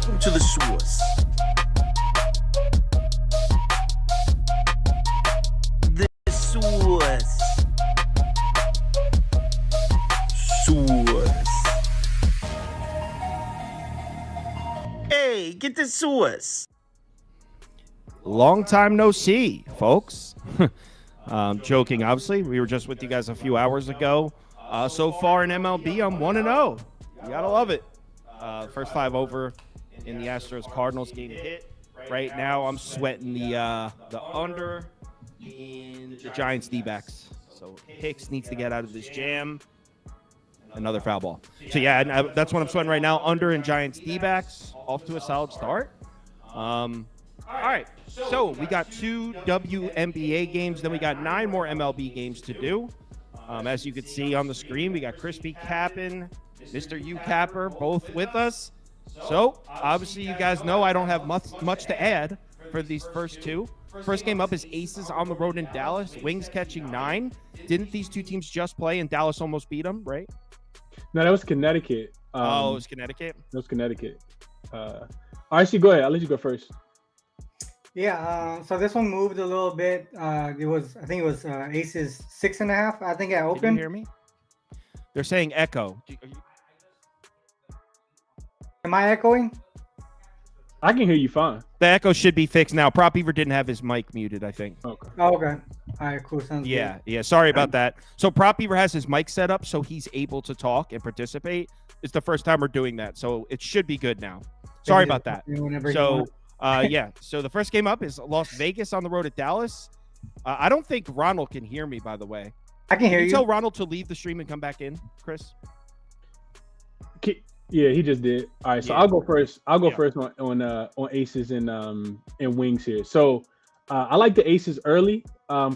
Welcome to the source. The source. Source. Hey, get the source. Long time no see, folks. Joking, obviously. We were just with you guys a few hours ago. So far in MLB, I'm 1-0. You gotta love it. First 5 over in the Astros-Cardinals game hit. Right now, I'm sweating the under in the Giants D-backs. So Hicks needs to get out of this jam. Another foul ball. So yeah, that's what I'm sweating right now. Under in Giants D-backs. Off to a solid start. All right. So we got 2 WNBA games. Then we got 9 more MLB games to do. As you can see on the screen, we got Crispy Cappin, Mr. U Capper, both with us. So obviously you guys know I don't have much to add for these first 2. First game up is Aces on the road in Dallas. Wings catching 9. Didn't these 2 teams just play and Dallas almost beat them, right? No, that was Connecticut. It was Connecticut? That was Connecticut. Actually, go ahead. I'll let you go first. Yeah, so this one moved a little bit. I think it was Aces 6.5. I think at Oakland. Can you hear me? They're saying echo. Am I echoing? I can hear you fine. The echo should be fixed now. Prop Beaver didn't have his mic muted, I think. Okay. Oh, okay. All right, cool. Sounds good. Yeah. Sorry about that. So Prop Beaver has his mic set up so he's able to talk and participate. It's the first time we're doing that, so it should be good now. Sorry about that. So, so the first game up is Las Vegas on the road at Dallas. I don't think Ronald can hear me, by the way. I can hear you. Tell Ronald to leave the stream and come back in, Chris. Yeah, he just did. All right, so I'll go first. I'll go first on Aces and Wings here. So I like the Aces early.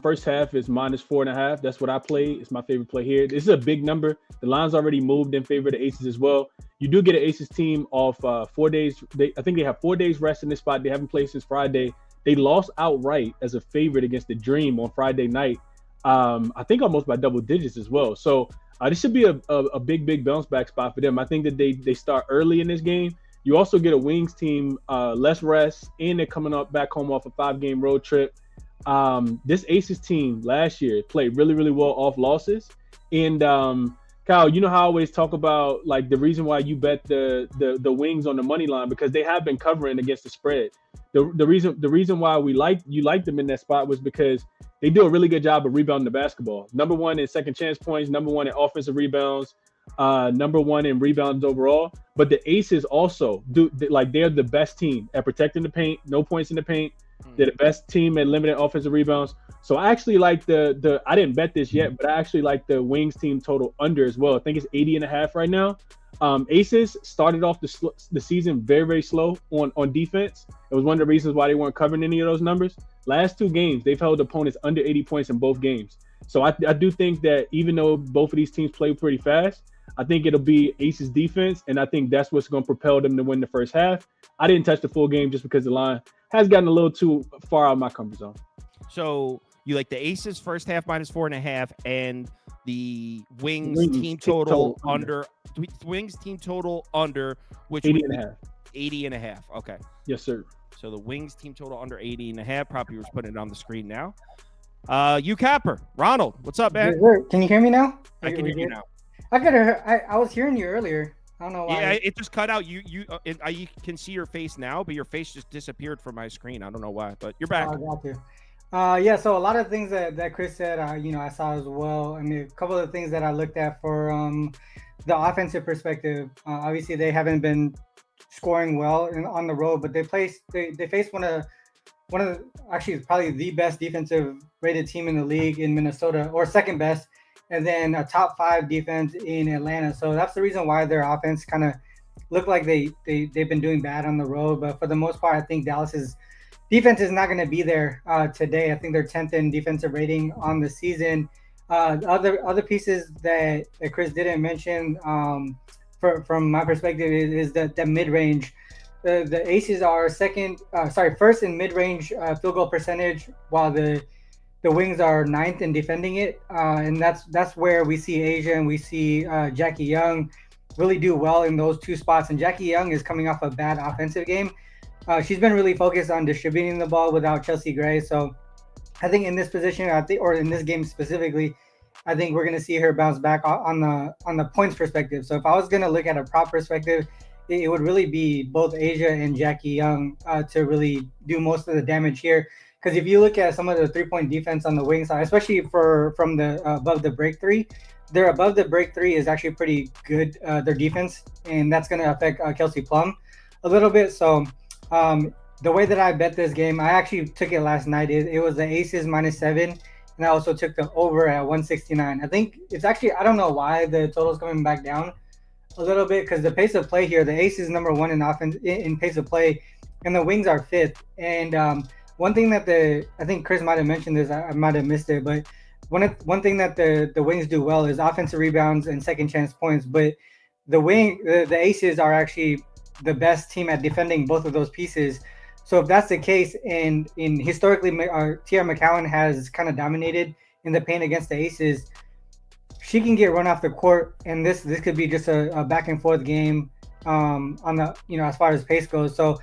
First half is -4.5. That's what I play. It's my favorite play here. This is a big number. The line's already moved in favor of the Aces as well. You do get an Aces team off 4 days. I think they have 4 days rest in this spot. They haven't played since Friday. They lost outright as a favorite against the Dream on Friday night. I think almost by double digits as well. So this should be a big bounce back spot for them. I think that they start early in this game. You also get a Wings team, less rest, and they're coming up back home off a 5-game road trip. This Aces team last year played really well off losses. And Kyle, you know how I always talk about like the reason why you bet the Wings on the money line, because they have been covering against the spread. The reason why you like them in that spot was because they do a really good job of rebounding the basketball. Number 1 in second chance points, number 1 in offensive rebounds, number 1 in rebounds overall. But the Aces also they're the best team at protecting the paint, no points in the paint. They're the best team at limited offensive rebounds. So I actually like I didn't bet this yet, but I actually like the Wings team total under as well. I think it's 80.5 right now. Aces started off the season very slow on defense. It was one of the reasons why they weren't covering any of those numbers. Last 2 games, they've held opponents under 80 points in both games. So I do think that even though both of these teams play pretty fast, I think it'll be Aces defense, and I think that's what's going to propel them to win the first half. I didn't touch the full game just because the line has gotten a little too far out of my comfort zone. So you like the Aces first half -4.5 and the Wings team total under. Wings team total under, which 80.5. 80.5. Okay. Yes, sir. So the Wings team total under 80.5. Probably was putting it on the screen now. You Capper, Ronald, what's up, man? Can you hear me now? I can hear you now. I was hearing you earlier. I don't know why. Yeah, it just cut out. You can see your face now, but your face just disappeared from my screen. I don't know why, but you're back. I got you. So a lot of things that Chris said, I saw as well. I mean, a couple of things that I looked at for the offensive perspective. Obviously, they haven't been scoring well on the road, but they faced one of actually probably the best defensive rated team in the league in Minnesota, or second best, and then a top 5 defense in Atlanta. So that's the reason why their offense kind of looked like they've been doing bad on the road. But for the most part, I think Dallas's defense is not going to be there today. I think they're 10th in defensive rating on the season. Other pieces that Chris didn't mention from my perspective is that the mid-range. The Aces are first in mid-range field goal percentage, while the Wings are 9th in defending it, and that's where we see Asia and we see Jackie Young really do well in those two spots. And Jackie Young is coming off a bad offensive game. She's been really focused on distributing the ball without Chelsea Gray. So I think in this position, or in this game specifically, I think we're going to see her bounce back on the points perspective. So if I was going to look at a prop perspective, it would really be both Asia and Jackie Young to really do most of the damage here. Because if you look at some of the 3-point defense on the wing side, especially from the above the break three, their above the break three is actually pretty good, their defense, and that's going to affect Kelsey Plum a little bit. So the way that I bet this game, I actually took it last night. It was the Aces -7, and I also took the over at 169. I think it's actually, I don't know why the total's coming back down a little bit, because the pace of play here, the Aces #1 in offense in pace of play, and the Wings are 5th. And one thing that I think Chris might have mentioned this, I might have missed it, but one thing that the Wings do well is offensive rebounds and second chance points. But the Aces are actually the best team at defending both of those pieces. So if that's the case, and historically, Tiara McCowan has kind of dominated in the paint against the Aces, she can get run off the court, and this could be just a back and forth game on the, as far as pace goes. So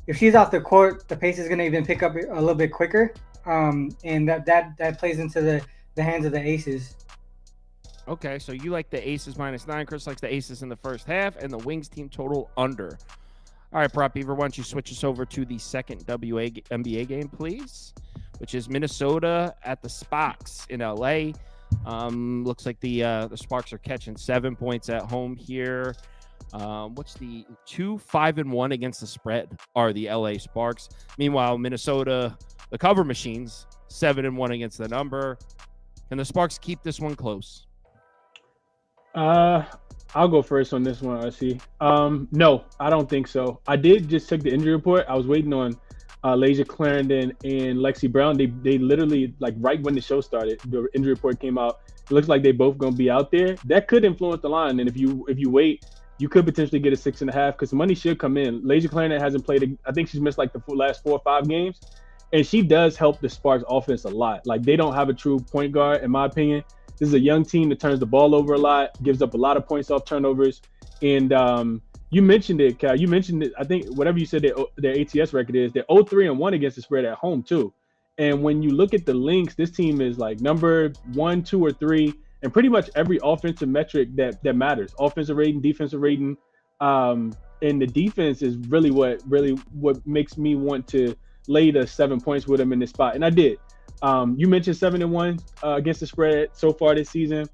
if she's off the court, the pace is going to even pick up a little bit quicker, and that plays into the hands of the Aces. Okay, so you like the Aces -9. Chris likes the Aces in the first half, and the Wings team total under. All right, Prop Beaver, why don't you switch us over to the second WNBA game, please, which is Minnesota at the Sparks in LA. Looks like the Sparks are catching 7 points at home here. What's the 2-5-1 against the spread are the LA Sparks. Meanwhile, Minnesota, the cover machines, 7-1 against the number. Can the Sparks keep this one close? I'll go first on this one, RC. No, I don't think so. I did just check the injury report. I was waiting on Lasia Clarendon and Lexi Brown. They literally, like, right when the show started, the injury report came out. It looks like they both going to be out there. That could influence the line. And if you wait, you could potentially get a 6.5, because the money should come in. Lasia Clarendon hasn't played. I think she's missed like the last 4 or 5 games. And she does help the Sparks offense a lot. Like, they don't have a true point guard, in my opinion. This is a young team that turns the ball over a lot, gives up a lot of points off turnovers. And you mentioned it, Cal. You mentioned it. I think whatever you said their ATS record is, they're 0-3-1 against the spread at home too. And when you look at the links, this team is like number 1, 2, or 3, and pretty much every offensive metric that matters. Offensive rating, defensive rating, and the defense is really what makes me want to lay the 7 points with them in this spot. And I did. You mentioned 7-1 against the spread so far this season.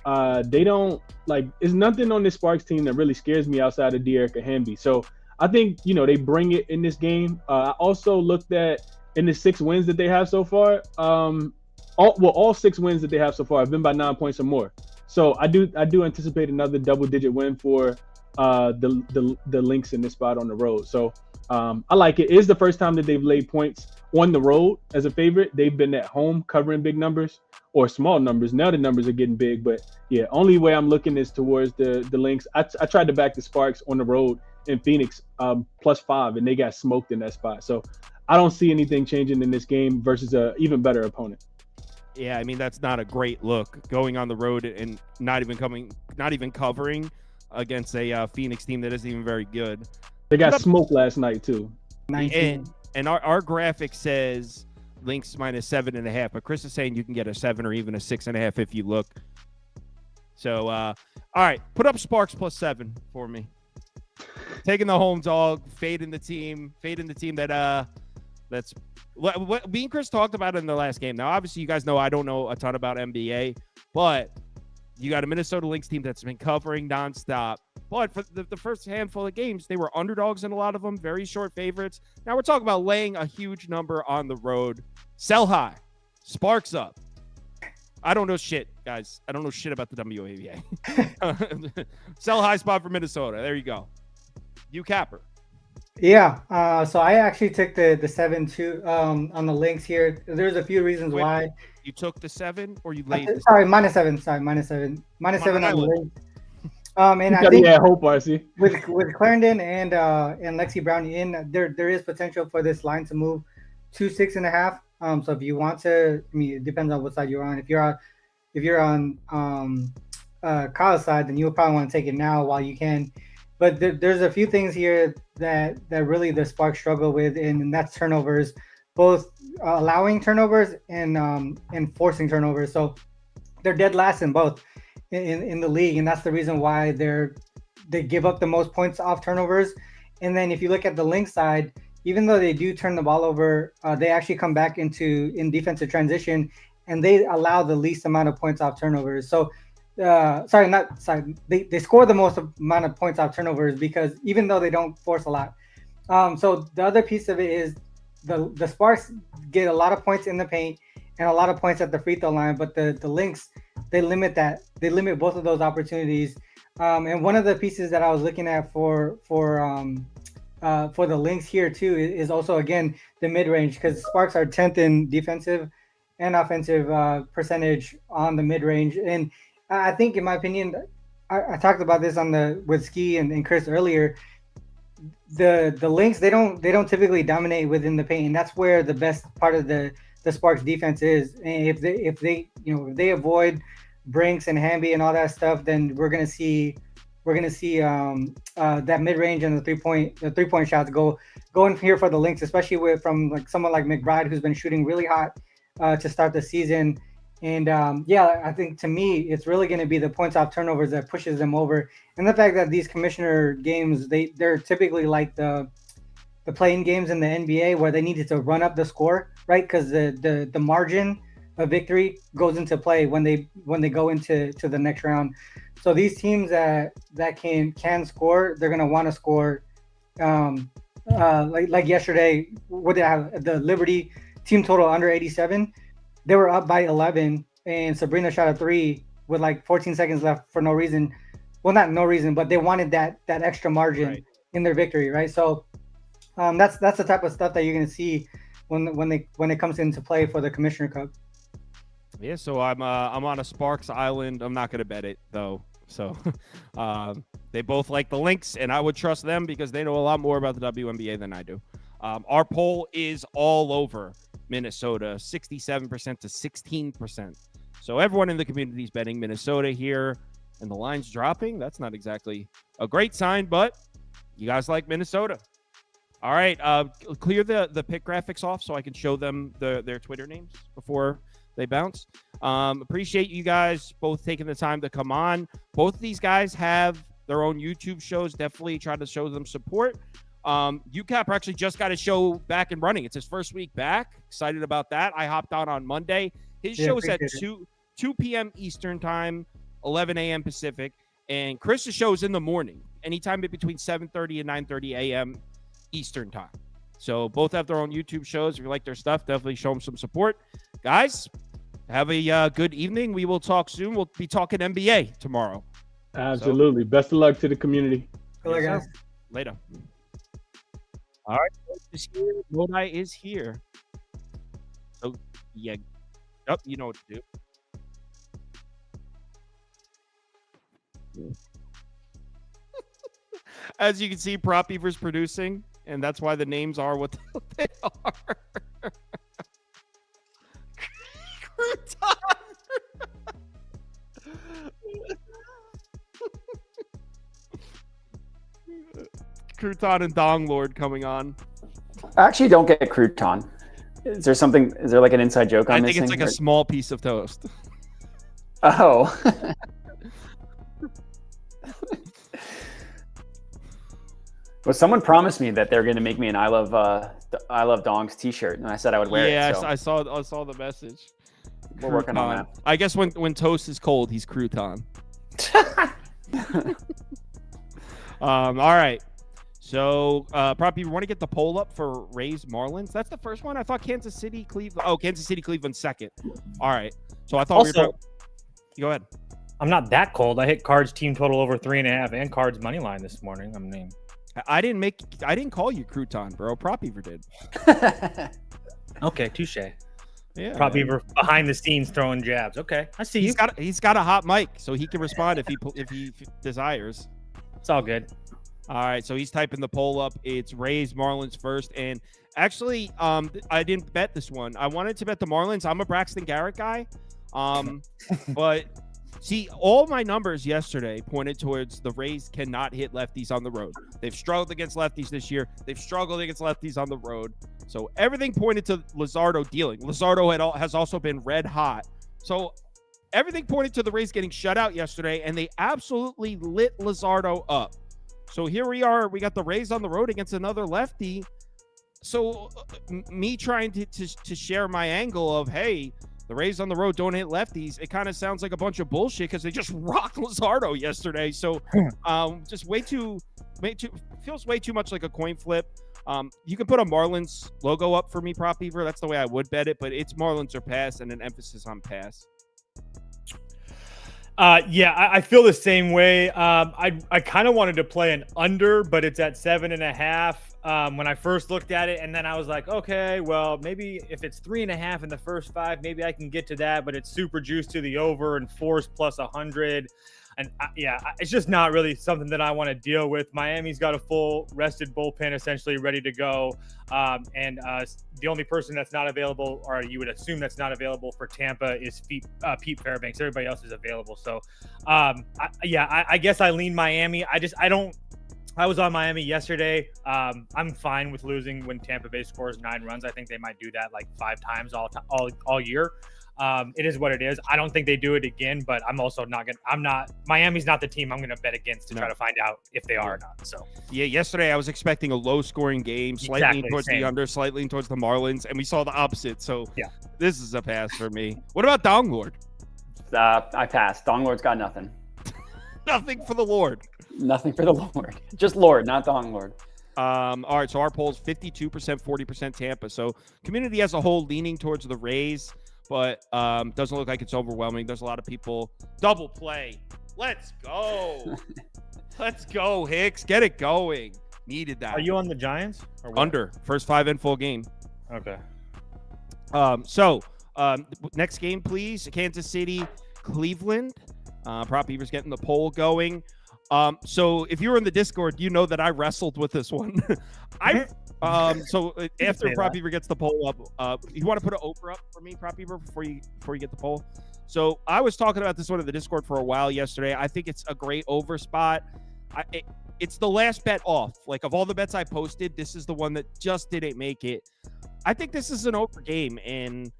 They don't, like, it's nothing on this Sparks team that really scares me outside of De'Erica Hamby. So I think, they bring it in this game. I also looked at in the 6 wins that they have so far. All 6 wins that they have so far have been by 9 points or more. So I do anticipate another double-digit win for the Lynx in this spot on the road. So I like it. It is the first time that they've laid points on the road as a favorite. They've been at home covering big numbers or small numbers. Now the numbers are getting big, but yeah, only way I'm looking is towards the Lynx. I tried to back the Sparks on the road in Phoenix +5, and they got smoked in that spot. So I don't see anything changing in this game versus a even better opponent. Yeah, I mean, that's not a great look, going on the road and not even covering against a Phoenix team that isn't even very good. They got smoked last night too. 19. And our graphic says Lynx -7.5, but Chris is saying you can get a 7 or even a 6.5 if you look. So, all right, put up Sparks +7 for me. Taking the home dog, fading the team that's what me and Chris talked about in the last game. Now, obviously, you guys know I don't know a ton about NBA, but you got a Minnesota Lynx team that's been covering nonstop. But for the first handful of games, they were underdogs in a lot of them, very short favorites. Now we're talking about laying a huge number on the road. Sell high. Sparks up. I don't know shit, guys. I don't know shit about the WNBA. Sell high spot for Minnesota. There you go. You capper. Yeah. So I actually took the 7-2 on the Lynx here. There's a few reasons why. You took the 7 or you laid sorry, -7. Sorry, -7. -7 on the Lynx. And I think hope, RC. with Clarendon and Lexi Brown in, there is potential for this line to move to 6.5. So if you want to, I mean, it depends on what side you're on. If you're on Kyle's side, then you'll probably want to take it now while you can. But there's a few things here that really the Sparks struggle with, and that's turnovers, both allowing turnovers and forcing turnovers. So they're dead last in both in the league, and that's the reason why they give up the most points off turnovers. And then if you look at the Lynx side, even though they do turn the ball over, they actually come back in defensive transition, and they allow the least amount of points off turnovers. So, they score the most amount of points off turnovers because even though they don't force a lot. So the other piece of it is the Sparks get a lot of points in the paint and a lot of points at the free throw line, but the Lynx, they limit that. They limit both of those opportunities. And one of the pieces that I was looking at for the Lynx here too is also, again, the mid-range, because Sparks are 10th in defensive and offensive percentage on the mid-range. And I think, in my opinion, I talked about this with Ski and Chris earlier. The Lynx, they don't typically dominate within the paint, and that's where the best part of the Sparks defense is. And if they avoid Brinks and Hamby and all that stuff, then we're gonna see that mid range and the 3-point shots go in here for the Lynx, especially from like someone like McBride, who's been shooting really hot to start the season. And I think, to me, it's really going to be the points off turnovers that pushes them over, and the fact that these commissioner games, they're typically like the playing games in the NBA where they needed to run up the score, right? Because the margin of victory goes into play when they go into the next round. So these teams that can score, they're going to want to score. Like yesterday, what did I have? The Liberty team total under 87. They were up by 11, and Sabrina shot a 3 with like 14 seconds left for no reason. Well, not no reason, but they wanted that extra margin in their victory, right? So that's the type of stuff that you're going to see when it comes into play for the Commissioner Cup. Yeah, so I'm on a Sparks Island. I'm not going to bet it, though. So they both like the Lynx, and I would trust them because they know a lot more about the WNBA than I do. Our poll is all over Minnesota, 67% to 16%. So everyone in the community is betting Minnesota here, and the line's dropping. That's not exactly a great sign, but you guys like Minnesota. All right, clear the pick graphics off so I can show them their Twitter names before they bounce. Appreciate you guys both taking the time to come on. Both of these guys have their own YouTube shows. Definitely try to show them support. UCAP actually just got his show back and running. It's his first week back. Excited about that. I hopped on Monday. His show's at 2 p.m. Eastern time, 11 a.m. Pacific. And Chris's show's in the morning, anytime between 7:30 and 9:30 a.m. Eastern time. So both have their own YouTube shows. If you like their stuff, definitely show them some support. Guys, have a good evening. We will talk soon. We'll be talking NBA tomorrow. Absolutely. So, best of luck to the community. Good luck, guys. Later. All right, is here. Lodi is here. So, yeah. Yep, you know what to do. As you can see, Prop Beaver's producing, and that's why the names are what they are. Crouton. Crouton and Dong Lord coming on. I actually don't get crouton. Is there like an inside joke I'm missing? I think it's like a small piece of toast. Oh. Well, someone promised me that they're going to make me an I Love Dongs t-shirt, and I said I would wear it. Yeah, so. I saw the message. We're working on that. I guess when toast is cold, he's crouton. All right. So, Prop, you want to get the poll up for Rays-Marlins? That's the first one. I thought Kansas City, Cleveland. Oh, Kansas City, Cleveland second. All right. So I thought also, go ahead. I'm not that cold. I hit Cards team total over 3.5 and Cards money line this morning. I mean, I didn't call you crouton, bro. Prop Beaver did. Okay, touche. Yeah. Prop Beaver behind the scenes throwing jabs. Okay, I see you. He's got a hot mic, so he can respond if he desires. It's all good. All right, so he's typing the poll up. It's Rays-Marlins first, and actually, I didn't bet this one. I wanted to bet the Marlins. I'm a Braxton Garrett guy, but See, all my numbers yesterday pointed towards the Rays cannot hit lefties on the road. They've struggled against lefties this year. They've struggled against lefties on the road. So everything pointed to Luzardo dealing. Luzardo has also been red hot. So everything pointed to the Rays getting shut out yesterday, and they absolutely lit Luzardo up. So here we are. We got the Rays on the road against another lefty. So me trying to share my angle of, hey, the Rays on the road don't hit lefties, it kind of sounds like a bunch of bullshit because they just rocked Luzardo yesterday. So just feels way too much like a coin flip. You can put a Marlins logo up for me, Prop Beaver. That's the way I would bet it, but it's Marlins or pass and an emphasis on pass. I feel the same way. I kind of wanted to play an under, but it's at 7.5. When I first looked at it, and then I was like, okay, well, maybe if it's 3.5 in the first 5, maybe I can get to that, but it's super juiced to the over and force plus 100. And it's just not really something that I want to deal with. Miami's got a full rested bullpen essentially ready to go. And the only person that's not available, or you would assume that's not available for Tampa, is Pete Fairbanks. Everybody else is available. So, I guess I lean Miami. I was on Miami yesterday. I'm fine with losing when Tampa Bay scores 9 runs. I think they might do that like 5 times all year. It is what it is. I don't think they do it again, but I'm also not Miami's not the team I'm going to bet against to try to find out if they are or not. So yesterday I was expecting a low scoring game, slightly towards the under, slightly towards the Marlins, and we saw the opposite. So this is a pass for me. What about Dong Lord? I pass. Dong Lord's got nothing. Nothing for the Lord. Nothing for the Lord. Just Lord, not Dong Lord. All right, so our poll's 52%, 40% Tampa. So community as a whole leaning towards the Rays, but doesn't look like it's overwhelming. There's a lot of people. Double play. Let's go. Let's go, Hicks. Get it going. Needed that. Are you on the Giants? Or what? Under. First 5 in full game. Okay. Next game, please. Kansas City, Cleveland. Prop Beaver's getting the poll going. So if you were in the Discord, you know that I wrestled with this one. So after Prop Beaver gets the poll up, you want to put an over up for me, Prop Beaver, before you get the poll. So I was talking about this one in the Discord for a while yesterday. I think it's a great over spot. It's the last bet off. Like, of all the bets I posted, this is the one that just didn't make it. I think this is an over game. And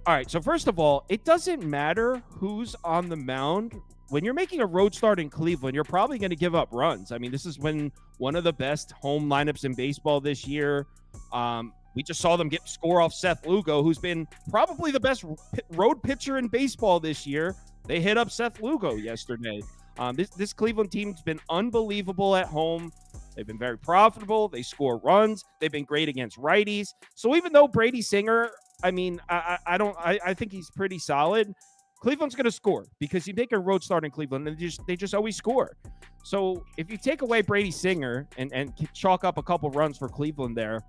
all right, so first of all, it doesn't matter who's on the mound. When you're making a road start in Cleveland, you're probably going to give up runs. I mean, this is when one of the best home lineups in baseball this year. We just saw them score off Seth Lugo, who's been probably the best road pitcher in baseball this year. They hit up Seth Lugo yesterday. This Cleveland team's been unbelievable at home. They've been very profitable. They score runs. They've been great against righties. So even though Brady Singer, I mean, I think he's pretty solid. Cleveland's going to score because you make a road start in Cleveland and they just always score. So if you take away Brady Singer and chalk up a couple runs for Cleveland there,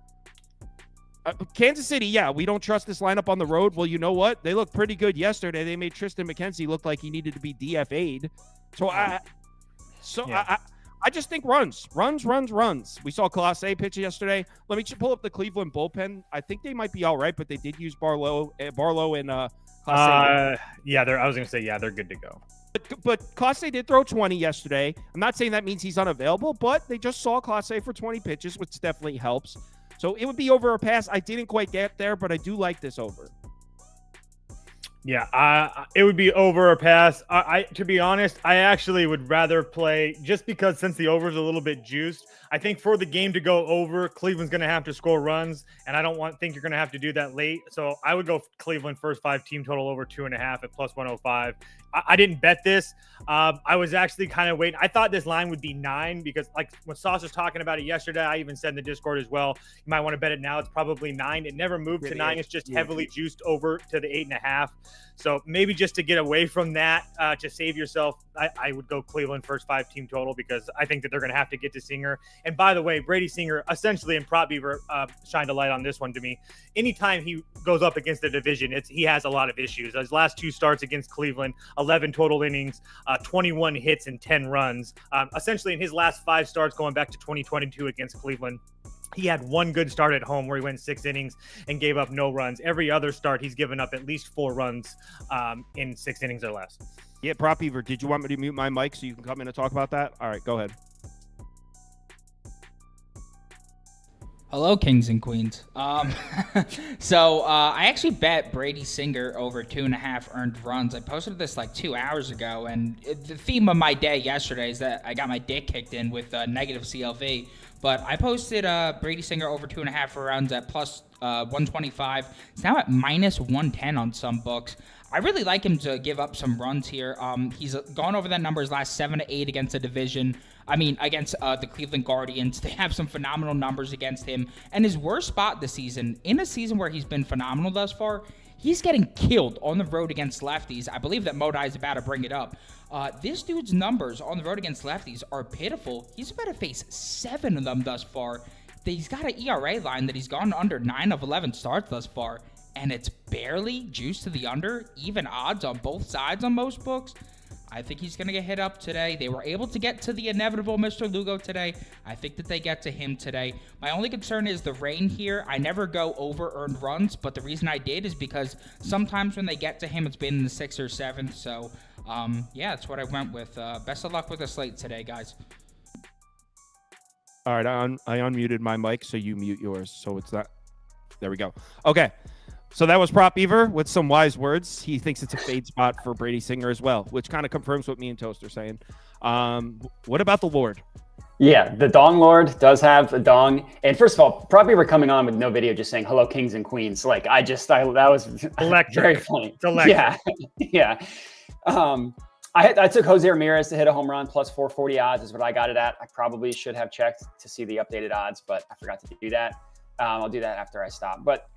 Kansas City, we don't trust this lineup on the road. Well, you know what? They looked pretty good yesterday. They made Tristan McKenzie look like he needed to be DFA'd. I just think runs. We saw Clase pitch yesterday. Let me pull up the Cleveland bullpen. I think they might be all right, but they did use Barlow and Clase. I was going to say, they're good to go. But Clase did throw 20 yesterday. I'm not saying that means he's unavailable, but they just saw Clase for 20 pitches, which definitely helps. So it would be over or pass. I didn't quite get there, but I do like this over. It would be over or pass. To be honest, I actually would rather play, just because since the over is a little bit juiced, I think for the game to go over, Cleveland's going to have to score runs, and I don't think you're going to have to do that late. So I would go Cleveland first 5 team total over 2.5 at plus 105. I didn't bet this. I was actually kind of waiting. I thought this line would be 9 because, like, when Sauce was talking about it yesterday, I even said in the Discord as well, you might want to bet it now. It's probably 9. It never moved to 9. It's just heavily juiced over to the 8.5. So maybe just to get away from that, to save yourself, I would go Cleveland first 5 team total because I think that they're going to have to get to Singer. And by the way, Brady Singer, essentially, in Prop Beaver, shined a light on this one to me. Anytime he goes up against the division, he has a lot of issues. His last 2 starts against Cleveland, 11 total innings, 21 hits and 10 runs. Essentially, in his last 5 starts going back to 2022 against Cleveland, He had one good start at home where he went 6 innings and gave up no runs. Every other start, he's given up at least 4 runs in 6 innings or less. Yeah, Prop Beaver, did you want me to mute my mic so you can come in and talk about that? All right, go ahead. Hello, kings and queens. So I actually bet Brady Singer over 2.5 earned runs. I posted this like 2 hours ago, and the theme of my day yesterday is that I got my dick kicked in with negative CLV. But I posted Brady Singer over 2.5 runs at plus 125. It's now at minus 110 on some books. I really like him to give up some runs here. He's gone over that number his last 7 to 8 against the division. Against the Cleveland Guardians. They have some phenomenal numbers against him. And his worst spot this season, in a season where he's been phenomenal thus far, he's getting killed on the road against lefties. I believe that Modai is about to bring it up. This dude's numbers on the road against lefties are pitiful. He's about to face 7 of them thus far. He's got an ERA line that he's gone under 9 of 11 starts thus far. And it's barely juiced to the under, even odds on both sides on most books. I think he's going to get hit up today. They were able to get to the inevitable Mr. Lugo today. I think that they get to him today. My only concern is the rain here. I never go over earned runs, but the reason I did is because sometimes when they get to him, it's been in the 6th or 7th. So, yeah, that's what I went with. Best of luck with the slate today, guys. All right, I unmuted my mic, so you mute yours. So it's not. There we go. Okay. So that was Prop Beaver with some wise words. He thinks it's a fade spot for Brady Singer as well, which kind of confirms what me and Toast are saying. What about the Lord? Yeah, the Dong Lord does have a dong. And first of all, Prop Beaver coming on with no video, just saying hello, kings and queens. Like that was Electric. Very funny. It's electric. Yeah. I took Jose Ramirez to hit a home run plus 440 odds is what I got it at. I probably should have checked to see the updated odds, but I forgot to do that. I'll do that after I stop. But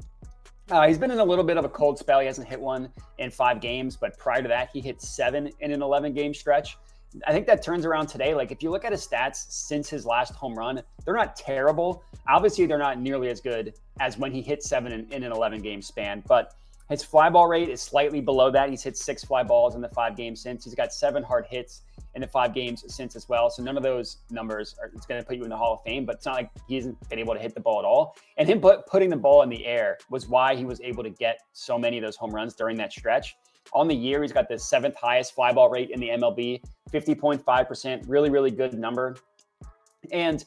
he's been in a little bit of a cold spell. He hasn't hit one in 5 games, but prior to that, he hit 7 in an 11-game stretch. I think that turns around today. Like if you look at his stats since his last home run, they're not terrible. Obviously, they're not nearly as good as when he hit 7 in an 11-game span, but his fly ball rate is slightly below that. He's hit 6 fly balls in the 5 games since. He's got 7 hard hits in the 5 games since as well. So none of those numbers it's going to put you in the Hall of Fame, but it's not like he hasn't been able to hit the ball at all. And him putting the ball in the air was why he was able to get so many of those home runs during that stretch. On the year, he's got the 7th highest fly ball rate in the MLB, 50.5%, really, really good number. And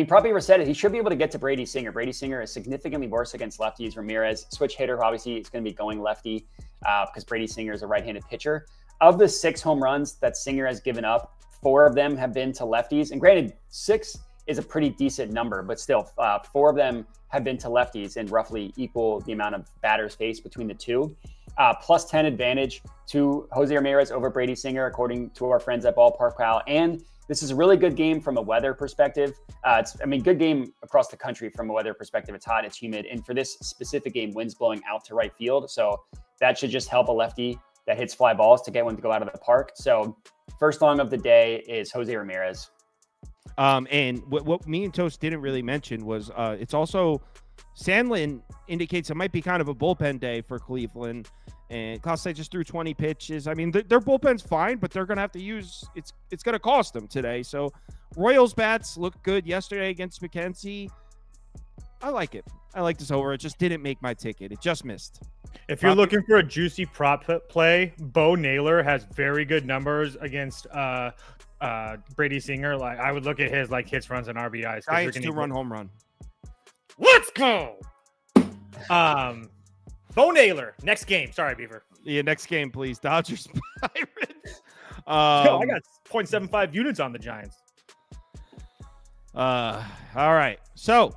Prop Beaver said it. He should be able to get to Brady Singer. Brady Singer is significantly worse against lefties. Ramirez, switch hitter, obviously, it's going to be going lefty because Brady Singer is a right-handed pitcher. Of the 6 home runs that Singer has given up, 4 of them have been to lefties. And granted, 6 is a pretty decent number, but still, 4 of them have been to lefties and roughly equal the amount of batters faced between the two. Plus 10 advantage to Jose Ramirez over Brady Singer, according to our friends at Ballpark Pal. And this is a really good game from a weather perspective. Good game across the country from a weather perspective. It's hot, it's humid. And for this specific game, wind's blowing out to right field. So that should just help a lefty that hits fly balls to get one to go out of the park. So first long of the day is Jose Ramirez. And what me and Toast didn't really mention was it's also Sandlin indicates it might be kind of a bullpen day for Cleveland. And Costa just threw 20 pitches. Their bullpen's fine, but they're going to have to use it's going to cost them today. So Royals bats looked good yesterday against McKenzie. I like it. I like this over. It just didn't make my ticket. It just missed. If you're looking for a juicy prop play, Bo Naylor has very good numbers against Brady Singer. Like I would look at his hits, runs, and RBIs. Giants 2-run home run. Let's go. Bo Naylor, next game. Sorry, Beaver. Yeah, next game, please. Dodgers Pirates. I got 0.75 units on the Giants. All right. So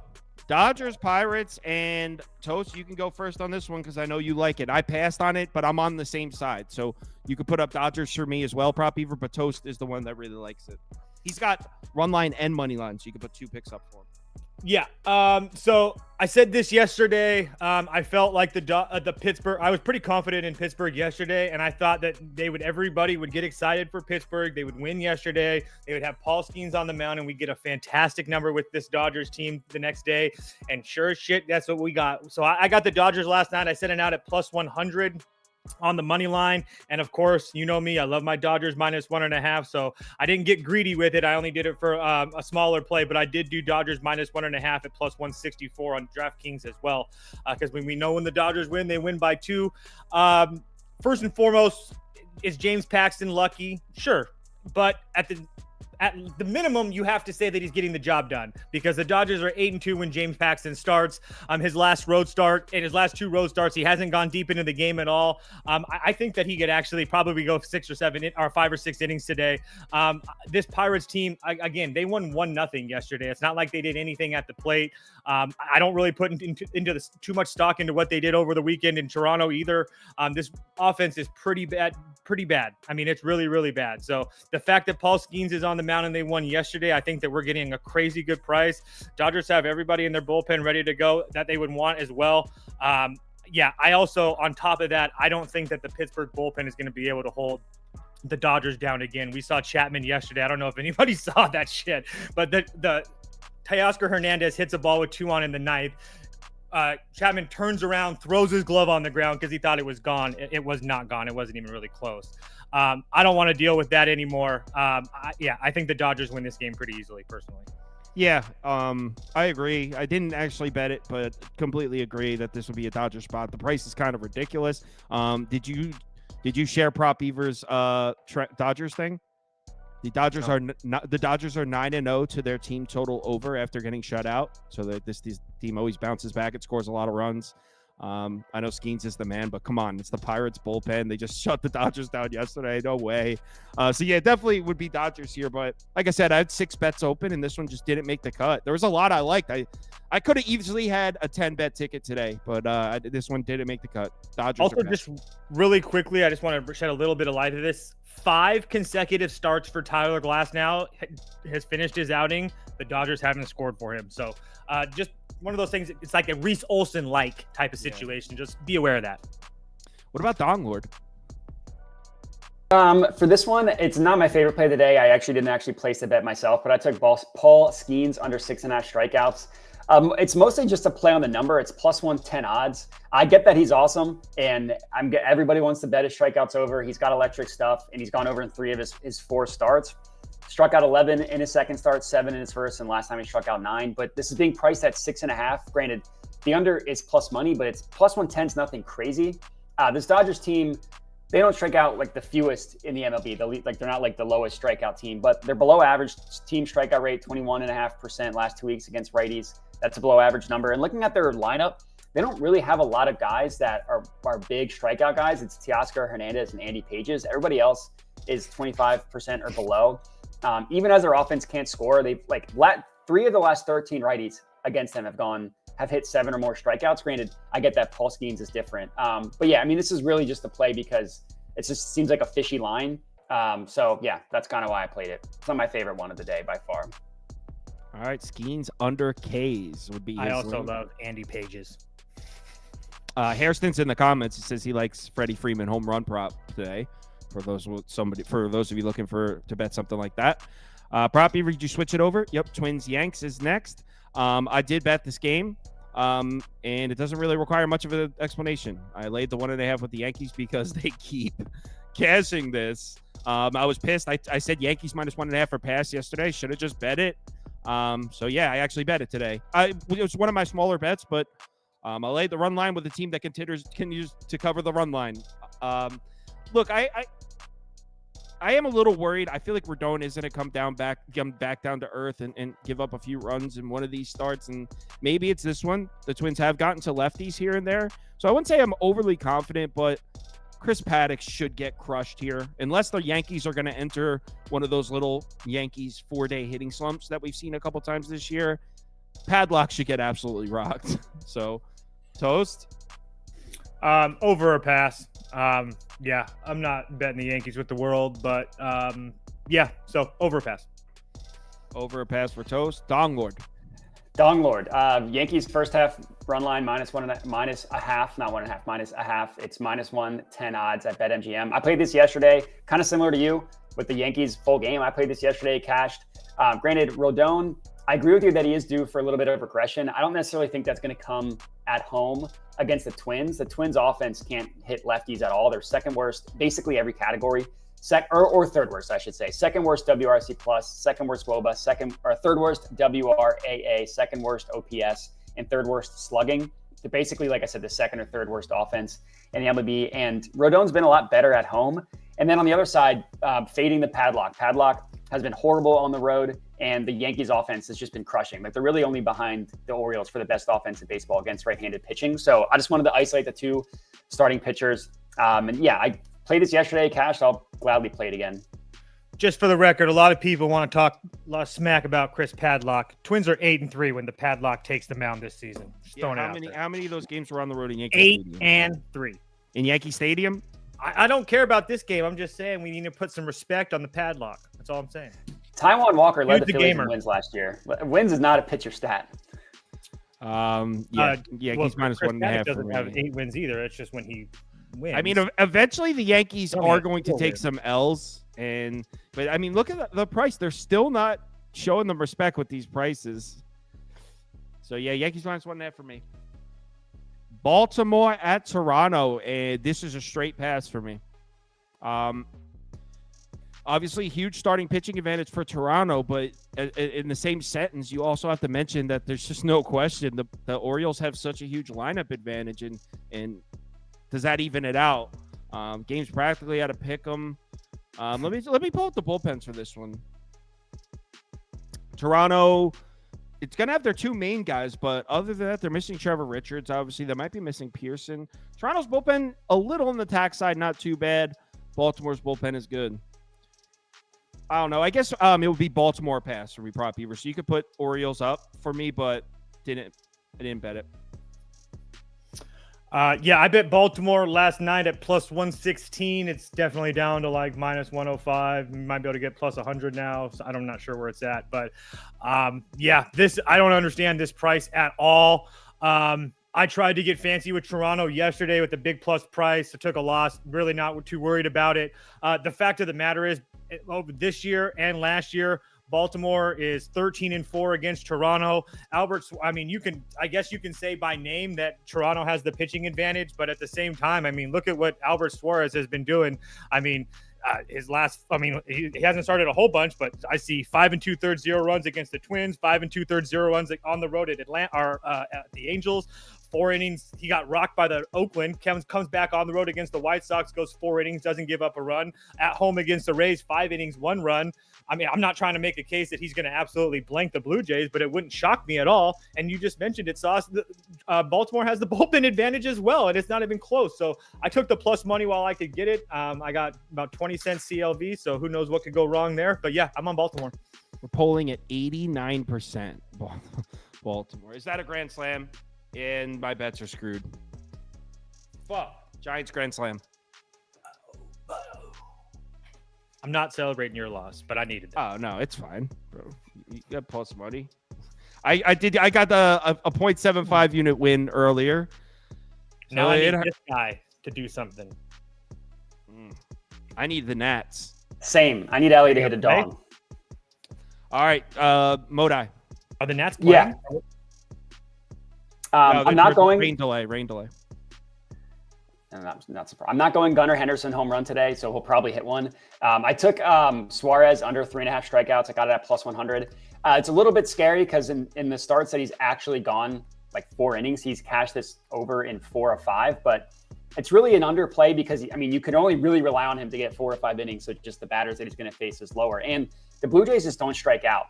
Dodgers, Pirates, and Toast, you can go first on this one because I know you like it. I passed on it, but I'm on the same side. So you could put up Dodgers for me as well, Prop Beaver, but Toast is the one that really likes it. He's got run line and money line, so you can put 2 picks up for him. Yeah. So I said this yesterday. I felt like the Pittsburgh. I was pretty confident in Pittsburgh yesterday, and I thought that everybody would get excited for Pittsburgh. They would win yesterday. They would have Paul Skenes on the mound, and we get a fantastic number with this Dodgers team the next day. And sure as shit, that's what we got. So I got the Dodgers last night. I set it out at plus 100. on the money line. And of course, you know me, I love my Dodgers -1.5. So I didn't get greedy with it. I only did it for a smaller play, but I did do Dodgers -1.5 at +164 on DraftKings as well. Because when we know when the Dodgers win, they win by 2. First and foremost, is James Paxton lucky? Sure. But at the minimum, you have to say that he's getting the job done, because the Dodgers are 8-2 when James Paxton starts. His last 2 road starts, he hasn't gone deep into the game at all. I think that he could actually probably go 5 or 6 innings today. This Pirates team, again, they won 1-0 yesterday. It's not like they did anything at the plate. I don't really put into too much stock into what they did over the weekend in Toronto either. This offense is pretty bad. I mean, it's really, really bad. So the fact that Paul Skenes is on the mound and they won yesterday, I think that we're getting a crazy good price. Dodgers have everybody in their bullpen ready to go that they would want as well. I also, on top of that, I don't think that the Pittsburgh bullpen is going to be able to hold the Dodgers down again. We saw Chapman yesterday. I don't know if anybody saw that shit, but the Teoscar Hernandez hits a ball with 2 on in the 9th. Chapman turns around, throws his glove on the ground because he thought it was gone. It was not gone. It wasn't even really close. I don't want to deal with that anymore. I think the Dodgers win this game pretty easily, personally. Yeah, I agree. I didn't actually bet it, but completely agree that this would be a Dodger spot. The price is kind of ridiculous. Did you share Prop Beaver's Dodgers thing? The Dodgers are 9-0 to their team total over after getting shut out. So that this team always bounces back. It scores a lot of runs. I know Skenes is the man, but come on, it's the Pirates bullpen. They just shut the Dodgers down yesterday. No way. Definitely would be Dodgers here. But like I said, I had 6 bets open, and this one just didn't make the cut. There was a lot I liked. I could have easily had a 10-bet ticket today, but this one didn't make the cut. Dodgers. Also, just really quickly, I just want to shed a little bit of light to this. 5 consecutive starts for Tyler Glasnow has finished his outing. The Dodgers haven't scored for him. So just one of those things. It's like a Reese Olson-like type of situation. Yeah. Just be aware of that. What about Dong Lord? For this one, it's not my favorite play of the day. I actually didn't place the bet myself, but I took Paul Skenes under 6.5 strikeouts. It's mostly just a play on the number. It's +110 odds. I get that he's awesome, and everybody wants to bet his strikeouts over. He's got electric stuff, and he's gone over in 3 of his 4 starts. Struck out 11 in his second start, 7 in his first, and last time he struck out 9. But this is being priced at 6.5. Granted, the under is plus money, but it's +110 is nothing crazy. This Dodgers team, they don't strike out like the fewest in the MLB. They're not like the lowest strikeout team, but they're below average team strikeout rate, 21.5% last 2 weeks against righties. That's a below average number. And looking at their lineup, they don't really have a lot of guys that are big strikeout guys. It's Teoscar Hernandez and Andy Pages. Everybody else is 25% or below. Even as their offense can't score, they've 3 of the last 13 righties against them have hit 7 or more strikeouts. Granted, I get that Paul Skenes is different. But yeah, I mean, this is really just a play because it just seems like a fishy line. That's kind of why I played it. It's not my favorite one of the day by far. All right, Skenes under K's would be his I also link. love Andy Pages. Hairston's in the comments. He says he likes Freddie Freeman home run prop today. For those of you looking to bet something like that. Prop Beaver, did you switch it over? Yep, Twins-Yankees is next. I did bet this game, and it doesn't really require much of an explanation. I laid the 1.5 with the Yankees because they keep cashing this. I was pissed. I said Yankees -1.5 for pass yesterday. Should have just bet it. I actually bet it today. It was one of my smaller bets, but I laid the run line with a team that continues to cover the run line. Look, I am a little worried. I feel like Rodon is going to come back down to earth and give up a few runs in one of these starts, and maybe it's this one. The Twins have gotten to lefties here and there, so I wouldn't say I'm overly confident, but Chris Paddock should get crushed here unless the Yankees are going to enter one of those little Yankees 4-day hitting slumps that we've seen a couple times this year. Padlock should get absolutely rocked. So, Toast? Over or pass. I'm not betting the Yankees with the world, but so over or pass. Over or pass for Toast. Dong Lord. Yankees first half run line -1.5, not 1.5, -0.5. It's -110 odds at BetMGM. I played this yesterday, kind of similar to you with the Yankees full game. I played this yesterday, cashed. Granted, Rodon, I agree with you that he is due for a little bit of regression. I don't necessarily think that's going to come at home against the Twins. The Twins offense can't hit lefties at all. They're second worst, basically every category. Or third worst, I should say. Second worst WRC plus, second worst WOBA, third worst WRAA, second worst OPS, and third worst slugging. They're basically, like I said, the second or third worst offense in the MLB. And Rodon's been a lot better at home. And then on the other side, fading the Padlock. Padlock has been horrible on the road, and the Yankees offense has just been crushing. Like, they're really only behind the Orioles for the best offense in baseball against right-handed pitching. So I just wanted to isolate the two starting pitchers. And yeah, I played this yesterday, cashed. I'll gladly play it again. Just for the record, a lot of people want to talk a lot of smack about Chris Padlock. Twins are 8-3 when the Padlock takes the mound this season. How many of those games were on the road in Yankee Stadium? 8-3. In Yankee Stadium? I don't care about this game. I'm just saying we need to put some respect on the Padlock. That's all I'm saying. Taijuan Walker led the Phillies in wins last year. Wins is not a pitcher stat. He's minus Chris 1.5. Doesn't have 8 wins either. It's just when he wins. I mean, eventually the Yankees are going to take some L's, but I mean, look at the price. They're still not showing them respect with these prices. So yeah, Yankees minus 1.5 for me. Baltimore at Toronto, and this is a straight pass for me. Obviously, huge starting pitching advantage for Toronto, but in the same sentence, you also have to mention that there's just no question the Orioles have such a huge lineup advantage, and does that even it out? Games practically out of pick 'em. Let me pull up the bullpens for this one. Toronto, it's gonna have their two main guys, but other than that, they're missing Trevor Richards. Obviously, they might be missing Pearson. Toronto's bullpen a little on the tack side, not too bad. Baltimore's bullpen is good. I don't know. I guess it would be Baltimore pass for me, prop Beaver. So you could put Orioles up for me, but I didn't bet it. I bet Baltimore last night at plus 116. It's definitely down to like minus 105. You might be able to get plus 100 now. So I'm not sure where it's at, but I don't understand this price at all. I tried to get fancy with Toronto yesterday with the big plus price. I took a loss. Really not too worried about it. The fact of the matter is, over this year and last year, Baltimore is 13-4 against Toronto. I guess you can say by name that Toronto has the pitching advantage, but at the same time, look at what Albert Suarez has been doing. he hasn't started a whole bunch, but I see 5 2/3 0 runs against the Twins, 5 2/3 0 runs on the road at at the Angels. 4 innings, he got rocked by the Oakland. Comes back on the road against the White Sox, goes 4 innings, doesn't give up a run. At home against the Rays, 5 innings, 1 run. I'm not trying to make a case that he's going to absolutely blank the Blue Jays, but it wouldn't shock me at all. And you just mentioned it, Sauce. Baltimore has the bullpen advantage as well, and it's not even close. So I took the plus money while I could get it. I got about 20 cents CLV, so who knows what could go wrong there. But yeah, I'm on Baltimore. We're polling at 89% Baltimore. Is that a grand slam? And my bets are screwed. Fuck. Giants grand slam. I'm not celebrating your loss, but I needed that. Oh, no, it's fine, bro. You got plus money. I got a 0.75 unit win earlier. Now I need this guy to do something. I need the Nats. Same. I need Ellie to hit a dog. All right, Modi. Are the Nats playing? Yeah. I'm not going. Rain delay. I'm not surprised. I'm not going Gunnar Henderson home run today, so he'll probably hit one. I took Suarez under 3.5 strikeouts. I got it at plus 100. It's a little bit scary because in the starts that he's actually gone like 4 innings, he's cashed this over in 4 of 5. But it's really an underplay because you can only really rely on him to get 4 or 5 innings. So just the batters that he's going to face is lower, and the Blue Jays just don't strike out.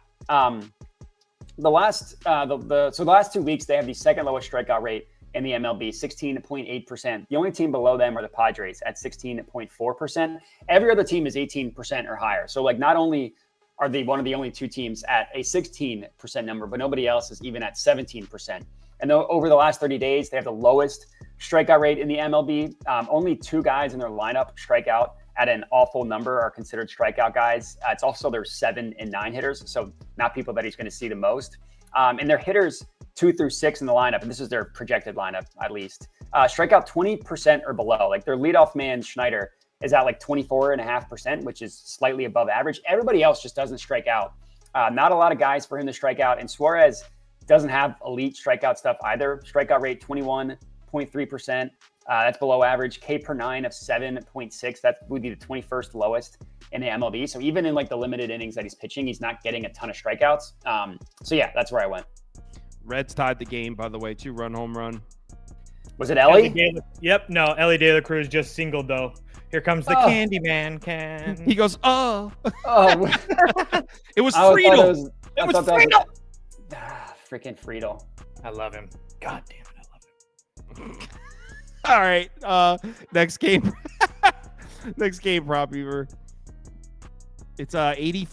The last 2 weeks, they have the second lowest strikeout rate in the MLB, 16.8%. The only team below them are the Padres at 16.4%. Every other team is 18% or higher. So not only are they one of the only 2 teams at a 16% number, but nobody else is even at 17%. And over the last 30 days, they have the lowest strikeout rate in the MLB. Only 2 guys in their lineup strike out at an awful number, are considered strikeout guys. It's also their 7 and 9 hitters, so not people that he's going to see the most. And their hitters 2 through 6 in the lineup, and this is their projected lineup at least, strike out 20% or below. Their leadoff man Schneider is at 24.5%, which is slightly above average. Everybody else just doesn't strike out. Not a lot of guys for him to strike out. And Suarez doesn't have elite strikeout stuff either. Strikeout rate 21.3%. That's below average. K per 9 of 7.6. That would be the 21st lowest in the MLB. So even in like the limited innings that he's pitching, he's not getting a ton of strikeouts. So yeah, that's where I went. Reds tied the game, by the way, 2-run home run. Was it Ellie? Yep. No, Ellie De La Cruz just singled though. Here comes the Candyman can. He goes, oh. Oh, It was Friedel. It was Friedel. Freaking Friedel. I love him. God damn it, I love him. All right. Next game. Next game, prop Beaver. It's 85%,